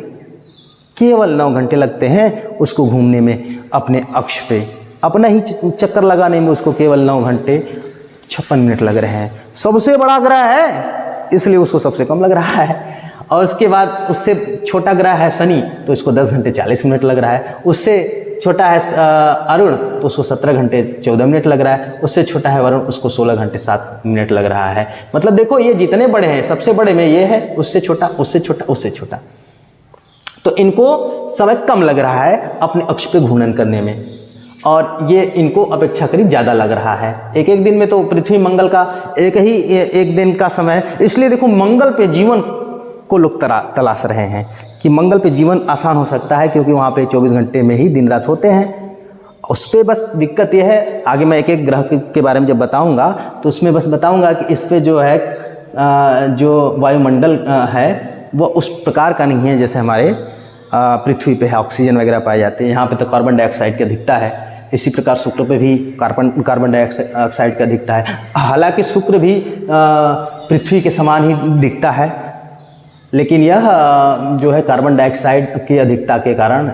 केवल 9 घंटे लगते हैं उसको घूमने में अपने अक्ष पे। अपना ही चक्कर लगाने में उसको केवल 9 घंटे 56 मिनट लग रहे हैं। सबसे बड़ा ग्रह है इसलिए उसको सबसे कम लग रहा है। और उसके बाद उससे छोटा ग्रह है शनि, तो इसको 10 घंटे 40 मिनट लग रहा है। उससे छोटा है अरुण, तो उसको 17 घंटे 14 मिनट लग रहा है। उससे छोटा है वरुण, उसको 16 घंटे 7 मिनट लग रहा है। मतलब देखो ये जितने बड़े हैं, सबसे बड़े में ये है, उससे छोटा, उससे छोटा, उससे छोटा, तो इनको समय कम लग रहा है अपने अक्ष पे घूर्णन करने में, और ये इनको अपेक्षाकृत ज़्यादा लग रहा है। एक एक दिन में तो पृथ्वी मंगल का एक दिन का समय। इसलिए देखो मंगल पे जीवन को लोग तलाश रहे हैं कि मंगल पे जीवन आसान हो सकता है, क्योंकि वहाँ पे 24 घंटे में ही दिन रात होते हैं। उस पर बस दिक्कत यह है, आगे मैं एक एक ग्रह के बारे में जब बताऊंगा तो उसमें बस बताऊंगा कि इस पे जो है जो वायुमंडल है वो उस प्रकार का नहीं है जैसे हमारे पृथ्वी पे है, ऑक्सीजन वगैरह पाए जाते हैं। यहाँ पे तो कार्बन डाइऑक्साइड की अधिकता है। इसी प्रकार शुक्र पे भी कार्बन डाइऑक्साइड की अधिकता है। हालांकि शुक्र भी पृथ्वी के समान ही दिखता है, लेकिन यह जो है कार्बन डाइऑक्साइड की अधिकता के कारण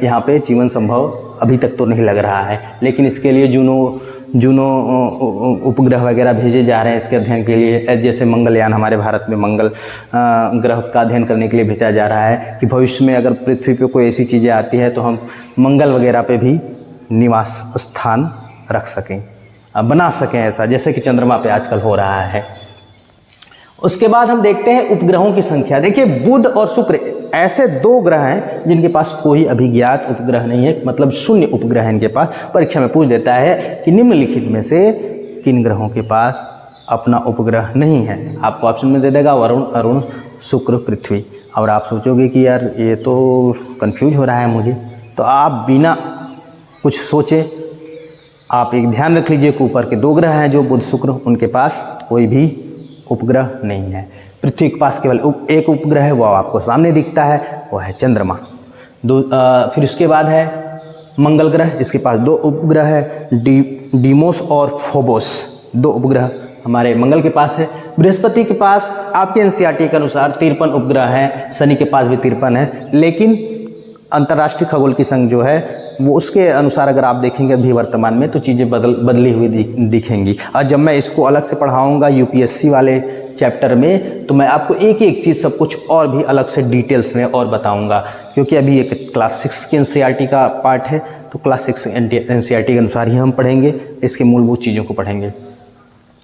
यहाँ पे जीवन संभव अभी तक तो नहीं लग रहा है। लेकिन इसके लिए जूनो उपग्रह वगैरह भेजे जा रहे हैं इसके अध्ययन के लिए। जैसे मंगलयान हमारे भारत में मंगल ग्रह का अध्ययन करने के लिए भेजा जा रहा है कि भविष्य में अगर पृथ्वी पे कोई ऐसी चीज़ें आती है तो हम मंगल वगैरह पे भी निवास स्थान रख सकें, बना सकें ऐसा, जैसे कि चंद्रमा पे आजकल हो रहा है। उसके बाद हम देखते हैं उपग्रहों की संख्या। देखिए बुध और शुक्र ऐसे दो ग्रह हैं जिनके पास कोई अभिज्ञात उपग्रह नहीं है, मतलब शून्य उपग्रह है इनके पास। परीक्षा में पूछ देता है कि निम्नलिखित में से किन ग्रहों के पास अपना उपग्रह नहीं है। आपको ऑप्शन में दे देगा वरुण, अरुण, शुक्र, पृथ्वी। और आप सोचोगे कि यार ये तो कंफ्यूज हो रहा है मुझे, तो आप बिना कुछ सोचे आप एक ध्यान रख लीजिए कि ऊपर के दो ग्रह हैं जो बुध शुक्र, उनके पास कोई भी उपग्रह नहीं है। पृथ्वी के पास केवल एक उपग्रह है, वो आपको सामने दिखता है, वो है चंद्रमा। फिर उसके बाद है मंगल ग्रह, इसके पास दो उपग्रह है, डीमोस और फोबोस, दो उपग्रह हमारे मंगल के पास है। बृहस्पति के पास आपके एनसीईआरटी के अनुसार 53 उपग्रह हैं, शनि के पास भी 53 है, लेकिन अंतर्राष्ट्रीय खगोल की संघ जो है वो उसके अनुसार अगर आप देखेंगे अभी वर्तमान में तो चीज़ें बदली हुई दिखेंगी। और जब मैं इसको अलग से पढ़ाऊँगा यूपीएससी वाले चैप्टर में तो मैं आपको एक एक चीज़ सब कुछ और भी अलग से डिटेल्स में और बताऊंगा, क्योंकि अभी एक क्लास 6 के एनसीईआरटी का पार्ट है, तो क्लास 6 एनसीईआरटी के अनुसार ही हम पढ़ेंगे, इसके मूलभूत चीज़ों को पढ़ेंगे।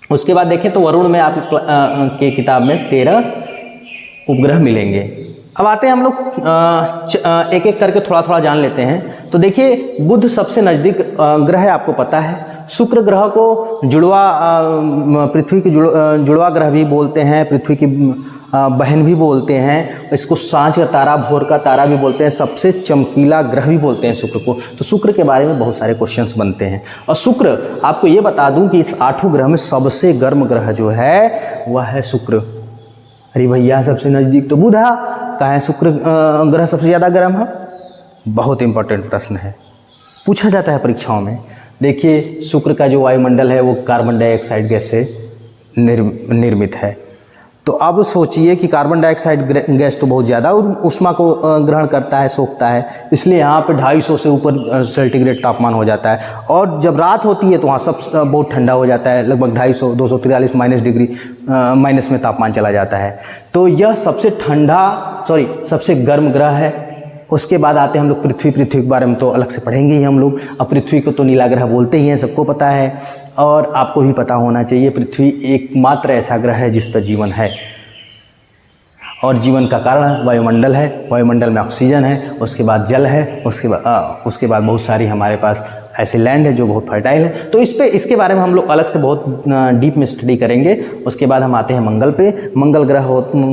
उसके बाद देखें तो वरुण में आपके किताब में 13 उपग्रह मिलेंगे। अब आते हैं हम लोग एक एक करके थोड़ा थोड़ा जान लेते हैं। तो देखिए बुध सबसे नज़दीक ग्रह है, आपको पता है। शुक्र ग्रह को पृथ्वी की जुड़वा ग्रह भी बोलते हैं, पृथ्वी की बहन भी बोलते हैं, इसको सांझ का तारा, भोर का तारा भी बोलते हैं, सबसे चमकीला ग्रह भी बोलते हैं शुक्र को। तो शुक्र के बारे में बहुत सारे क्वेश्चंस बनते हैं। और शुक्र, आपको ये बता दूं कि इस 8 ग्रह में सबसे गर्म ग्रह जो है वह है शुक्र। अरे भैया सबसे नज़दीक तो बुध है, कहाँ है शुक्र ग्रह सबसे ज़्यादा गर्म है? बहुत इंपॉर्टेंट प्रश्न है, पूछा जाता है परीक्षाओं में। देखिए शुक्र का जो वायुमंडल है वो कार्बन डाइऑक्साइड गैस से निर्मित है। तो अब सोचिए कि कार्बन डाइऑक्साइड गैस तो बहुत ज़्यादा ऊष्मा को ग्रहण करता है, सोखता है, इसलिए यहाँ पे 250 से ऊपर सेंटीग्रेड तापमान हो जाता है। और जब रात होती है तो वहाँ सब बहुत ठंडा हो जाता है, लगभग 250 243 माइनस में तापमान चला जाता है। तो यह सबसे गर्म ग्रह है। उसके बाद आते हैं हम लोग पृथ्वी के बारे में तो अलग से पढ़ेंगे ही हम लोग। अब पृथ्वी को तो नीला ग्रह बोलते ही हैं, सबको पता है, और आपको भी पता होना चाहिए पृथ्वी एकमात्र ऐसा ग्रह है जिस पर जीवन है। और जीवन का कारण वायुमंडल है, वायुमंडल में ऑक्सीजन है, उसके बाद जल है, उसके बाद बहुत सारी हमारे पास ऐसे लैंड है जो बहुत फर्टाइल है। तो इसके बारे में हम लोग अलग से बहुत डीप में स्टडी करेंगे। उसके बाद हम आते हैं मंगल पे। मंगल ग्रह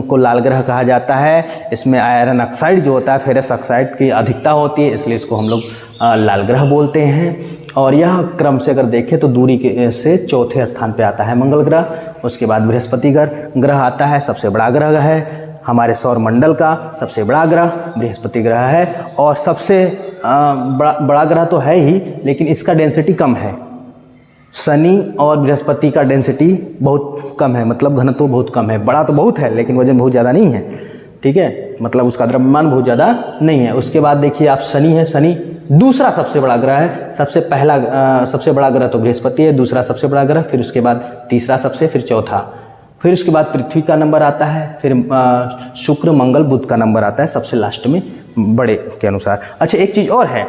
को लाल ग्रह कहा जाता है। इसमें आयरन ऑक्साइड जो होता है, फेरस ऑक्साइड की अधिकता होती है, इसलिए इसको हम लोग लाल ग्रह बोलते हैं। और यह क्रम से अगर देखें तो दूरी से चौथे स्थान पे आता है मंगल ग्रह। उसके बाद बृहस्पति ग्रह आता है, सबसे बड़ा ग्रह है हमारे सौर मंडल का, सबसे बड़ा ग्रह बृहस्पति ग्रह है। और सबसे बड़ा ग्रह तो है ही, लेकिन इसका डेंसिटी कम है। शनि और बृहस्पति का डेंसिटी बहुत कम है, मतलब घनत्व बहुत कम है। बड़ा तो बहुत है लेकिन वजन बहुत ज़्यादा नहीं है, ठीक है, मतलब उसका द्रव्यमान बहुत ज़्यादा नहीं है। उसके बाद देखिए आप शनि है, शनि दूसरा सबसे बड़ा ग्रह है। सबसे बड़ा ग्रह तो बृहस्पति है, दूसरा सबसे बड़ा ग्रह, फिर उसके बाद तीसरा सबसे, फिर चौथा, फिर उसके बाद पृथ्वी का नंबर आता है, फिर शुक्र, मंगल, बुध का नंबर आता है सबसे लास्ट में बड़े के अनुसार। अच्छा, एक चीज़ और है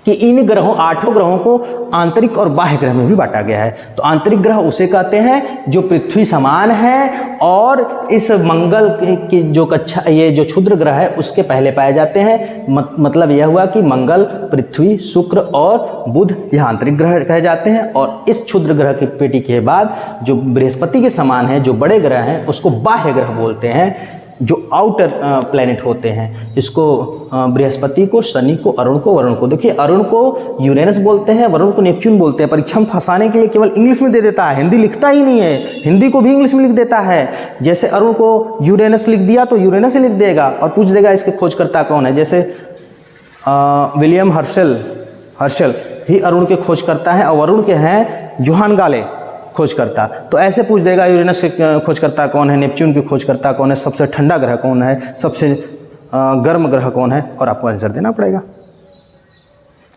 कि इन ग्रहों 8 ग्रहों को आंतरिक और बाह्य ग्रह में भी बांटा गया है। तो आंतरिक ग्रह उसे कहते हैं जो पृथ्वी समान है, और इस मंगल की जो क्षुद्र ग्रह है उसके पहले पाए जाते हैं। मतलब यह हुआ कि मंगल, पृथ्वी, शुक्र और बुध यह आंतरिक ग्रह कहे जाते हैं। और इस क्षुद्र ग्रह की पेटी के बाद जो बृहस्पति के समान है, जो बड़े ग्रह हैं, उसको बाह्य ग्रह बोलते हैं। जो आउटर प्लैनेट होते हैं, इसको बृहस्पति को, शनि को, अरुण को, वरुण को। देखिए अरुण को यूरेनस बोलते हैं, वरुण को नेपच्यून बोलते हैं। परीक्षा में फंसाने के लिए केवल इंग्लिश में दे देता है, हिंदी लिखता ही नहीं है, हिंदी को भी इंग्लिश में लिख देता है। जैसे अरुण को यूरेनस लिख दिया तो यूरेनस ही लिख देगा और पूछ देगा इसके खोजकर्ता कौन है। जैसे विलियम हर्शल ही अरुण के खोजकर्ता हैं और वरुण के हैं जोहान गाले खोजकर्ता। तो ऐसे पूछ देगा यूरेनस के खोजकर्ता कौन है, नेपच्यून के खोजकर्ता कौन है, सबसे ठंडा ग्रह कौन है, सबसे गर्म ग्रह कौन है, और आपको आंसर देना पड़ेगा।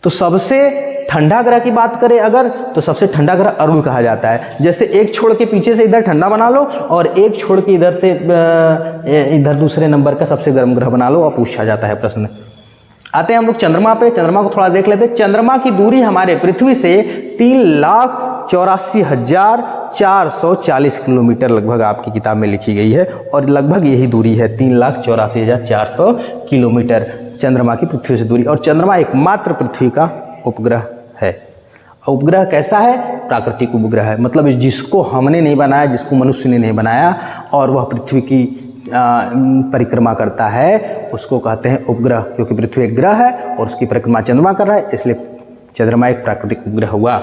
तो सबसे ठंडा ग्रह की बात करें अगर, तो सबसे ठंडा ग्रह अरुण कहा जाता है। जैसे एक छोड़ के पीछे से इधर ठंडा बना लो और एक छोड़ के इधर से इधर दूसरे नंबर का सबसे गर्म ग्रह बना लो और पूछा जाता है प्रश्न। आते हैं हम लोग चंद्रमा पे। चंद्रमा को थोड़ा देख लेते हैं। चंद्रमा की दूरी हमारे पृथ्वी से 3,84,440 किलोमीटर लगभग आपकी किताब में लिखी गई है और लगभग यही दूरी है, 3,84,400 किलोमीटर चंद्रमा की पृथ्वी से दूरी। और चंद्रमा एकमात्र पृथ्वी का उपग्रह है। उपग्रह कैसा है? प्राकृतिक उपग्रह है, मतलब जिसको हमने नहीं बनाया, जिसको मनुष्य ने नहीं बनाया और वह पृथ्वी की परिक्रमा करता है, उसको कहते हैं उपग्रह। क्योंकि पृथ्वी एक ग्रह है और उसकी परिक्रमा चंद्रमा कर रहा है, इसलिए चंद्रमा एक प्राकृतिक उपग्रह हुआ।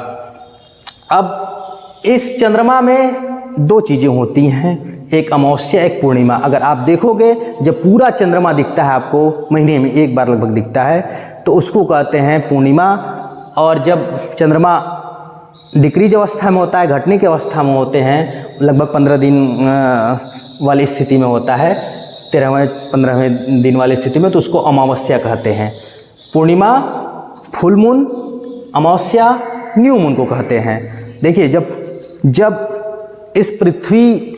अब इस चंद्रमा में दो चीज़ें होती हैं, एक अमावस्या, एक पूर्णिमा। अगर आप देखोगे जब पूरा चंद्रमा दिखता है आपको, महीने में एक बार लगभग दिखता है, तो उसको कहते हैं पूर्णिमा। और जब चंद्रमा डिक्रीज अवस्था में होता है, घटने की अवस्था में होते हैं, लगभग 15 दिन वाली स्थिति में होता है, 13वें 15वें दिन वाली स्थिति में, तो उसको अमावस्या कहते हैं। पूर्णिमा फुल मून, अमावस्या न्यू मून को कहते हैं। देखिए जब इस पृथ्वी,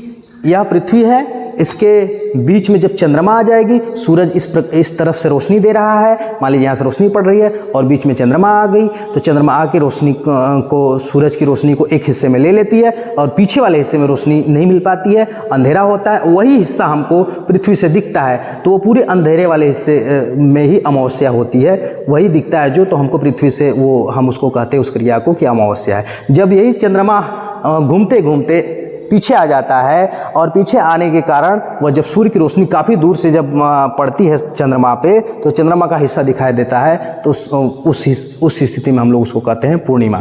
यह पृथ्वी है, इसके बीच में जब चंद्रमा आ जाएगी, सूरज इस तरफ से रोशनी दे रहा है, मान लीजिए यहाँ से रोशनी पड़ रही है और बीच में चंद्रमा आ गई, तो चंद्रमा आके रोशनी को, सूरज की रोशनी को एक हिस्से में ले लेती है और पीछे वाले हिस्से में रोशनी नहीं मिल पाती है, अंधेरा होता है। वही हिस्सा हमको पृथ्वी से दिखता है, तो वो पूरे अंधेरे वाले हिस्से में ही अमावस्या होती है, वही दिखता है जो, तो हमको पृथ्वी से वो, हम उसको कहते हैं उस क्रिया को कि अमावस्या है। जब यही चंद्रमा घूमते घूमते पीछे आ जाता है और पीछे आने के कारण वह जब सूर्य की रोशनी काफ़ी दूर से जब पड़ती है चंद्रमा पे, तो चंद्रमा का हिस्सा दिखाई देता है, तो उस स्थिति में हम लोग उसको कहते हैं पूर्णिमा।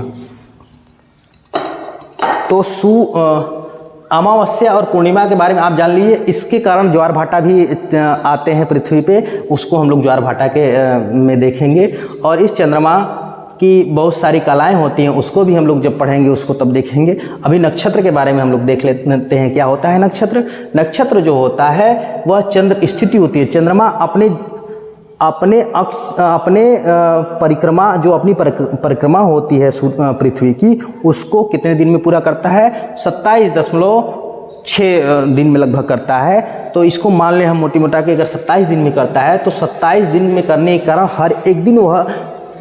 तो अमावस्या और पूर्णिमा के बारे में आप जान लीजिए। इसके कारण ज्वार भाटा भी आते हैं पृथ्वी पे, उसको हम लोग ज्वार भाटा के में देखेंगे। और इस चंद्रमा की बहुत सारी कलाएं होती हैं, उसको भी हम लोग जब पढ़ेंगे उसको तब देखेंगे। अभी नक्षत्र के बारे में हम लोग देख लेते हैं क्या होता है नक्षत्र। नक्षत्र जो होता है वह चंद्र स्थिति होती है। चंद्रमा अपने परिक्रमा, जो अपनी परिक्रमा होती है पृथ्वी की, उसको कितने दिन में पूरा करता है? 27.6 दिन में लगभग करता है। तो इसको मान लें हम मोटी मोटा के, अगर 27 दिन में करता है तो 27 दिन में करने के कारण हर एक दिन वह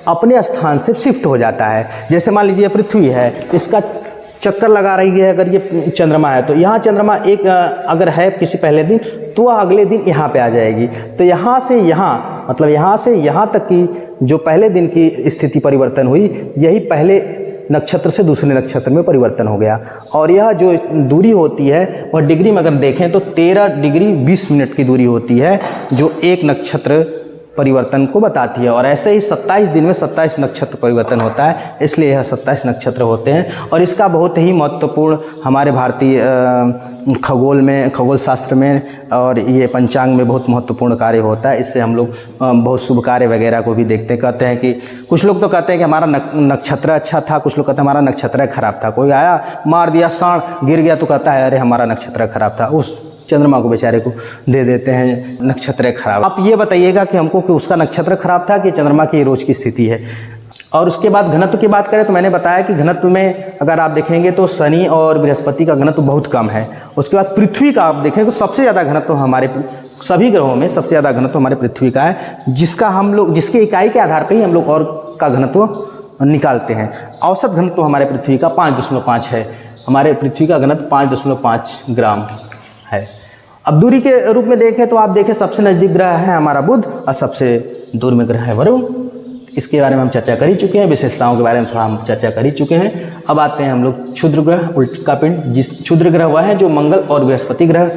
अपने स्थान से शिफ्ट हो जाता है। जैसे मान लीजिए पृथ्वी है, इसका चक्कर लगा रही है, अगर ये चंद्रमा है तो यहाँ चंद्रमा एक अगर है किसी पहले दिन, तो वह अगले दिन यहाँ पे आ जाएगी। तो यहाँ से यहाँ, मतलब यहाँ से यहाँ तक की जो पहले दिन की स्थिति परिवर्तन हुई, यही पहले नक्षत्र से दूसरे नक्षत्र में परिवर्तन हो गया। और यह जो दूरी होती है वह डिग्री में अगर देखें तो 13 डिग्री 20 मिनट की दूरी होती है, जो एक नक्षत्र परिवर्तन को बताती है। और ऐसे ही 27 दिन में 27 नक्षत्र परिवर्तन होता है, इसलिए यह 27 नक्षत्र होते हैं। और इसका बहुत ही महत्वपूर्ण हमारे भारतीय खगोल में, खगोल शास्त्र में और ये पंचांग में बहुत महत्वपूर्ण कार्य होता है। इससे हम लोग बहुत शुभ कार्य वगैरह को भी देखते हैं। कहते हैं कि कुछ लोग तो कहते हैं कि हमारा नक्षत्र अच्छा था, कुछ लोग कहते हैं हमारा नक्षत्र खराब था। कोई आया मार दिया, सांड गिर गया, तो कहता है अरे हमारा नक्षत्र खराब था, उस चंद्रमा को बेचारे को दे देते हैं नक्षत्र खराब। आप ये बताइएगा कि हमको कि उसका नक्षत्र खराब था कि चंद्रमा की रोज की स्थिति है। और उसके बाद घनत्व की बात करें तो मैंने बताया कि घनत्व में अगर आप देखेंगे तो शनि और बृहस्पति का घनत्व बहुत कम है। उसके बाद पृथ्वी का आप देखें तो सबसे ज़्यादा घनत्व हमारे सभी ग्रहों में सबसे ज़्यादा घनत्व हमारे पृथ्वी का है, जिसका हम लोग, जिसके इकाई के आधार पर ही हम लोग और का घनत्व निकालते हैं। औसत घनत्व हमारे पृथ्वी का 5.5 है। हमारे पृथ्वी का घनत्व 5.5 ग्राम है। अब दूरी के रूप में देखें तो आप देखें सबसे नज़दीक ग्रह है हमारा बुध और सबसे दूर में ग्रह है वरुण। इसके बारे में हम चर्चा कर ही चुके हैं, विशेषताओं के बारे में थोड़ा हम चर्चा कर ही चुके हैं। अब आते हैं हम लोग क्षुद्र ग्रह, उल्का पिंड। जिस क्षुद्र ग्रह वह है जो मंगल और बृहस्पति ग्रह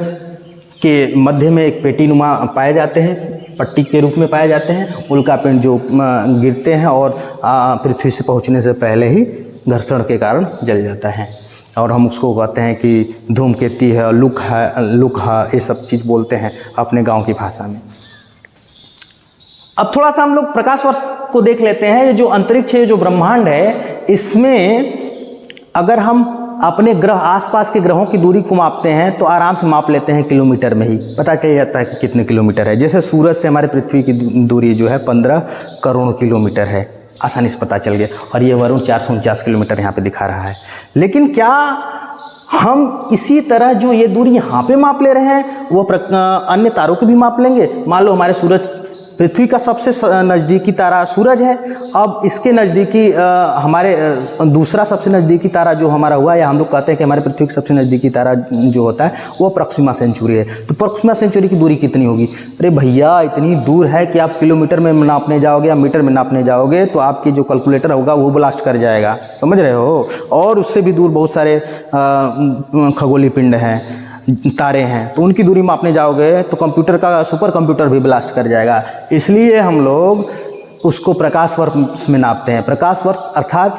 के मध्य में एक पेटीनुमा पाए जाते हैं, पट्टी के रूप में पाए जाते हैं। उल्कापिंड जो गिरते हैं और पृथ्वी से पहुंचने से पहले ही घर्षण के कारण जल जाता है, और हम उसको कहते हैं कि धूमकेतु है, लुक है, ये सब चीज़ बोलते हैं अपने गांव की भाषा में। अब थोड़ा सा हम लोग प्रकाश वर्ष को देख लेते हैं। जो अंतरिक्ष है, जो ब्रह्मांड है, इसमें अगर हम अपने ग्रह, आसपास के ग्रहों की दूरी को मापते हैं तो आराम से माप लेते हैं किलोमीटर में ही, पता चल जाता है कि कितने किलोमीटर है। जैसे सूरज से हमारे पृथ्वी की दूरी जो है 15 करोड़ किलोमीटर है, आसानी से पता चल गया। और ये वरुण 449 किलोमीटर यहाँ पे दिखा रहा है। लेकिन क्या हम इसी तरह जो ये दूरी यहाँ पे माप ले रहे हैं वो अन्य तारों की भी माप लेंगे? मान लो हमारे सूरज, पृथ्वी का सबसे नज़दीकी तारा सूरज है। अब इसके नज़दीकी हमारे दूसरा सबसे नज़दीकी तारा जो हमारा हुआ, या हम लोग कहते हैं कि हमारे पृथ्वी का सबसे नज़दीकी तारा जो होता है वो प्रॉक्सिमा सेंचुरी है। तो प्रॉक्सिमा सेंचुरी की दूरी कितनी होगी? अरे भैया, इतनी दूर है कि आप किलोमीटर में नापने जाओगे या मीटर में नापने जाओगे तो आपकी जो कैलकुलेटर होगा वो ब्लास्ट कर जाएगा, समझ रहे हो। और उससे भी दूर बहुत सारे खगोलीय पिंड हैं, तारे हैं, तो उनकी दूरी मापने जाओगे तो कंप्यूटर का सुपर कंप्यूटर भी ब्लास्ट कर जाएगा। इसलिए हम लोग उसको प्रकाश वर्ष में नापते हैं। प्रकाश वर्ष अर्थात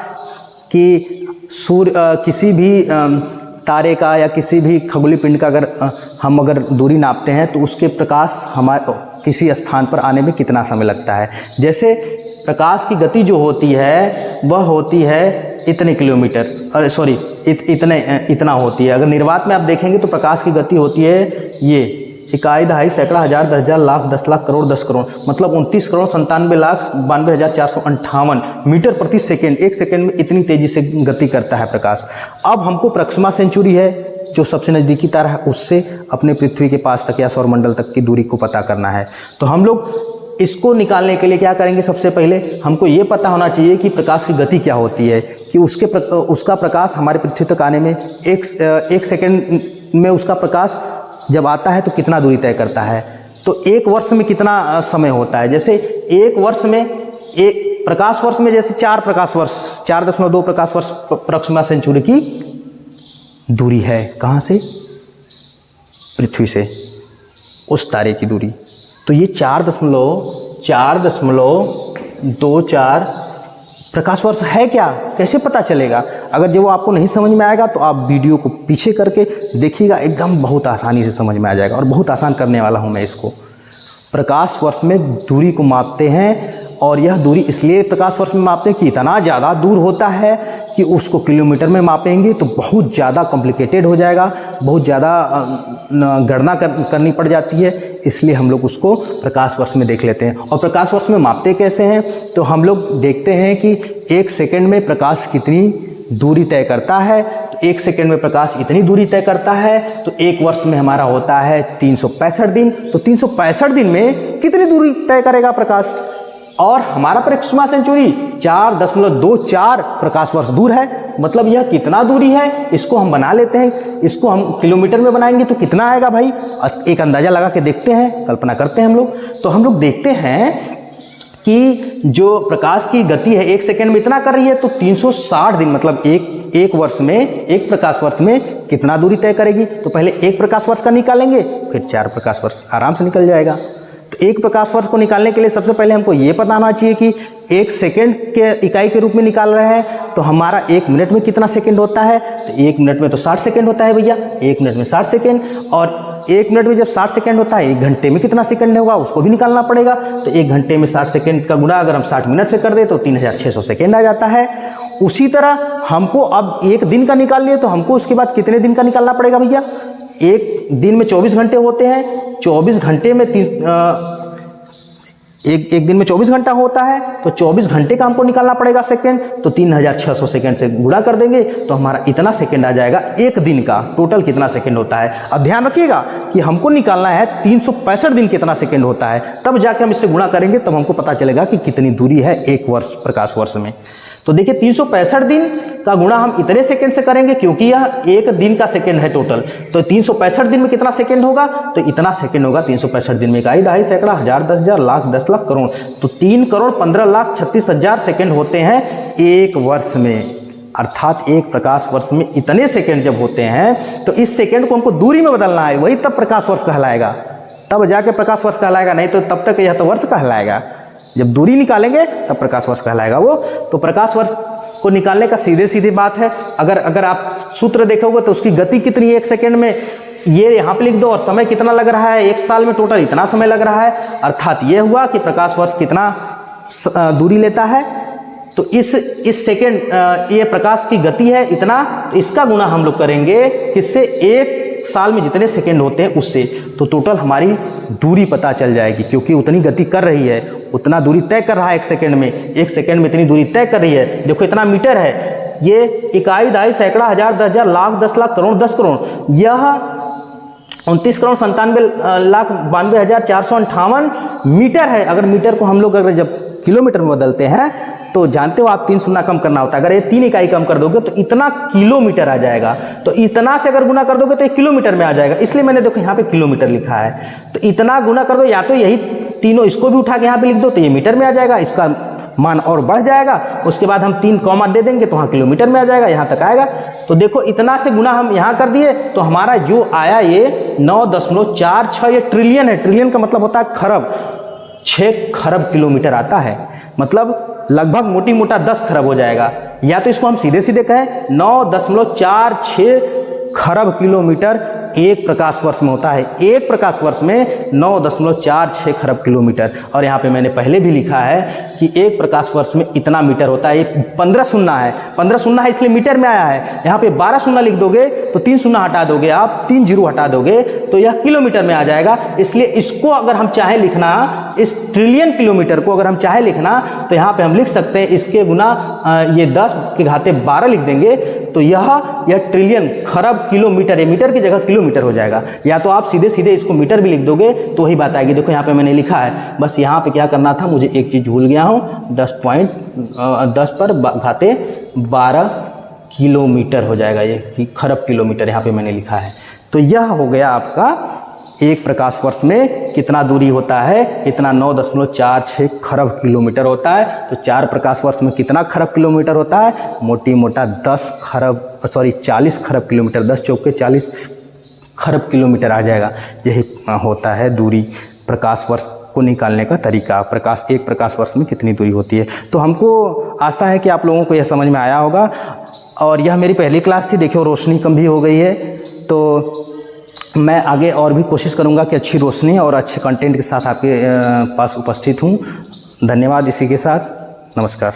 कि सूर्य किसी भी तारे का या किसी भी खगोलीय पिंड का हम अगर दूरी नापते हैं तो उसके प्रकाश हमारे किसी स्थान पर आने में कितना समय लगता है। जैसे प्रकाश की गति जो होती है वह होती है इतने किलोमीटर, अरे सॉरी इतना होती है। अगर निर्वात में आप देखेंगे तो प्रकाश की गति होती है ये 1, 2, सैकड़ा, हज़ार, 10,000, लाख, 10 लाख, करोड़, 10 करोड़, मतलब 29,97,92,458 मीटर प्रति सेकेंड। एक सेकेंड में इतनी तेज़ी से गति करता है प्रकाश। अब हमको प्रॉक्सिमा सेंचुरी है जो सबसे नज़दीकी तारा है, उससे अपने पृथ्वी के पास तक या सौरमंडल तक की दूरी को पता करना है। तो हम लोग इसको निकालने के लिए क्या करेंगे? सबसे पहले हमको ये पता होना चाहिए कि प्रकाश की गति क्या होती है, कि उसका प्रकाश हमारे पृथ्वी तक आने में एक सेकंड में उसका प्रकाश जब आता है तो कितना दूरी तय करता है। तो एक वर्ष में कितना समय होता है? जैसे एक वर्ष में, एक प्रकाश वर्ष में जैसे 4 प्रकाश वर्ष, 4.2 प्रकाश वर्ष प्रॉक्सिमा सेंचुरी की दूरी है। कहाँ से? पृथ्वी से उस तारे की दूरी। तो ये 4.24 प्रकाश वर्ष है क्या? कैसे पता चलेगा? अगर जब वो आपको नहीं समझ में आएगा तो आप वीडियो को पीछे करके देखिएगा, एकदम बहुत आसानी से समझ में आ जाएगा। और बहुत आसान करने वाला हूँ मैं इसको। प्रकाश वर्ष में दूरी को मापते हैं, और यह दूरी इसलिए प्रकाश वर्ष में मापते हैं कि इतना ज़्यादा दूर होता है कि उसको किलोमीटर में मापेंगे तो बहुत ज़्यादा कॉम्प्लिकेटेड हो जाएगा, बहुत ज़्यादा गणना करनी पड़ जाती है। इसलिए हम लोग उसको प्रकाश वर्ष में देख लेते हैं। और प्रकाश वर्ष में मापते कैसे हैं? तो हम लोग देखते हैं कि एक सेकंड में प्रकाश कितनी दूरी तय करता है। तो एक सेकंड में प्रकाश इतनी दूरी तय करता है, तो एक वर्ष में हमारा होता है 365 दिन। तो 365 दिन में कितनी दूरी तय करेगा प्रकाश? और हमारा प्रॉक्सिमा सेंचुरी 4.24 प्रकाश वर्ष दूर है। मतलब यह कितना दूरी है इसको हम बना लेते हैं। इसको हम किलोमीटर में बनाएंगे तो कितना आएगा भाई? एक अंदाज़ा लगा के देखते हैं, कल्पना करते हैं हम लोग। तो हम लोग देखते हैं कि जो प्रकाश की गति है एक सेकेंड में इतना कर रही है, तो 360 दिन, मतलब एक वर्ष में, एक प्रकाश वर्ष में कितना दूरी तय करेगी? तो पहले एक प्रकाश वर्ष का निकालेंगे, फिर 4 प्रकाश वर्ष आराम से निकल जाएगा। तो एक प्रकाश वर्ष को निकालने के लिए सबसे पहले हमको ये पता होना चाहिए कि एक सेकंड के इकाई के रूप में निकाल रहे हैं, तो हमारा 1 मिनट में कितना सेकंड होता है? तो 1 मिनट में तो 60 सेकंड होता है भैया, 1 मिनट में 60 सेकंड। और 1 मिनट में जब 60 सेकंड होता है, 1 घंटे में कितना सेकंड होगा उसको भी निकालना पड़ेगा। तो 1 घंटे में 60 सेकंड का गुणा अगर हम 60 मिनट से कर दें तो 3600 सेकंड आ जाता है। उसी तरह हमको अब 1 दिन का निकाल लिए, तो हमको उसके बाद कितने दिन का निकालना पड़ेगा भैया? एक दिन में 24 घंटे होते हैं, 24 घंटे में एक दिन में 24 घंटा होता है, तो 24 घंटे का हमको निकालना पड़ेगा सेकंड। तो 3600 सेकंड से गुणा कर देंगे तो हमारा इतना सेकंड आ जाएगा एक दिन का। टोटल कितना सेकंड होता है? अब ध्यान रखिएगा कि हमको निकालना है 365 दिन कितना सेकंड होता है, तब जाके हम इससे गुणा करेंगे, तब हमको पता चलेगा कि कितनी दूरी है एक वर्ष, प्रकाश वर्ष में। तो देखिए 365 दिन का गुणा हम इतने सेकंड से करेंगे, क्योंकि यह एक दिन का सेकंड है टोटल। तो 365 दिन में कितना सेकंड होगा? तो इतना सेकंड होगा 365 दिन में। 1, 2, सैकड़ा, हज़ार, 10,000, लाख, 10 लाख, करोड़। तो 3,15,36,000 सेकंड होते हैं एक वर्ष में। अर्थात एक प्रकाश वर्ष में इतने सेकंड जब होते हैं तो इस सेकंड को हमको दूरी में बदलना है, वही तब प्रकाश वर्ष कहलाएगा, तब जाके प्रकाश वर्ष कहलाएगा, नहीं तो तब तक यह तो वर्ष कहलाएगा। जब दूरी निकालेंगे तब प्रकाश वर्ष कहलाएगा वो। तो प्रकाश वर्ष को निकालने का सीधे सीधी बात है, अगर आप सूत्र देखोगे तो उसकी गति कितनी है 1 सेकंड में, ये यहाँ पे लिख दो, और समय कितना लग रहा है 1 साल में टोटल इतना समय लग रहा है, अर्थात ये हुआ कि प्रकाश वर्ष कितना दूरी लेता है। तो इस सेकंड ये प्रकाश की गति है इतना, तो इसका गुणा हम लोग करेंगे किससे, 1 साल में जितने सेकंड होते हैं उससे, तो टोटल हमारी दूरी पता चल जाएगी, क्योंकि उतनी गति कर रही है, उतना दूरी तय कर रहा है 1 सेकंड में, 1 सेकंड में इतनी दूरी तय कर रही है। देखो इतना मीटर है, ये इकाई, दहाई, सैकड़ा, हजार, 10,000, लाख, 10 लाख, करोड़, 10 करोड़, यह 29,97,92,458 मीटर है। अगर मीटर को हम लोग अगर जब किलोमीटर में बदलते हैं तो जानते हो आप 3 शून्य कम करना होता है, अगर ये 3 इकाई कम कर दोगे तो इतना किलोमीटर आ जाएगा, तो इतना से अगर गुना कर दोगे तो 1 किलोमीटर में आ जाएगा, इसलिए मैंने देखो यहाँ पे किलोमीटर लिखा है। तो इतना गुना कर दो, या तो यही तीनों इसको भी उठा के यहाँ पे लिख दो तो ये मीटर में आ जाएगा, इसका मान और बढ़ जाएगा, उसके बाद हम 3 कॉमा दे देंगे तो वहाँ किलोमीटर में आ जाएगा, यहाँ तक आएगा। तो देखो इतना से गुना हम यहाँ कर दिए तो हमारा जो आया ये 9.46, ये ट्रिलियन है, ट्रिलियन का मतलब होता है खरब, 6 खरब किलोमीटर आता है, मतलब लगभग मोटी मोटा 10 खरब हो जाएगा, या तो इसको हम सीधे सीधे कहें 9.46 खरब किलोमीटर 1 प्रकाश वर्ष में होता है। 1 प्रकाश वर्ष में 9.46 खरब किलोमीटर, और यहाँ पे मैंने पहले भी लिखा है कि 1 प्रकाश वर्ष में इतना मीटर होता है। ये 15 शून्य है, 15 शून्य है इसलिए मीटर में आया है। यहाँ पे 12 शून्य लिख दोगे तो 3 शून्य हटा दोगे आप, 3 जीरो हटा दोगे तो यह किलोमीटर में आ जाएगा। इसलिए इसको अगर हम चाहे लिखना, इस ट्रिलियन किलोमीटर को अगर हम चाहे लिखना तो यहाँ पे हम लिख सकते हैं इसके गुना ये 10⁻12 लिख देंगे, तो यह ट्रिलियन खरब किलोमीटर, ये मीटर की जगह किलोमीटर हो जाएगा। या तो आप सीधे सीधे इसको मीटर भी लिख दोगे तो वही बात आएगी। देखो यहाँ पे मैंने लिखा है, बस यहाँ पे क्या करना था, मुझे एक चीज़ भूल गया हूँ, 10⁻10 किलोमीटर हो जाएगा, ये खरब किलोमीटर यहाँ पे मैंने लिखा है। तो यह हो गया आपका 1 प्रकाश वर्ष में कितना दूरी होता है, इतना 9.46 खरब किलोमीटर होता है। तो 4 प्रकाश वर्ष में कितना खरब किलोमीटर होता है, मोटी मोटा 40 खरब किलोमीटर, 10 चौके 40 खरब किलोमीटर आ जाएगा। यही होता है दूरी, प्रकाश वर्ष को निकालने का तरीका, 1 प्रकाश वर्ष में कितनी दूरी होती है। तो हमको आशा है कि आप लोगों को यह समझ में आया होगा। और यह मेरी पहली क्लास थी, देखिए रोशनी कम भी हो गई है, तो मैं आगे और भी कोशिश करूंगा कि अच्छी रोशनी और अच्छे कंटेंट के साथ आपके पास उपस्थित हूं। धन्यवाद। इसी के साथ नमस्कार।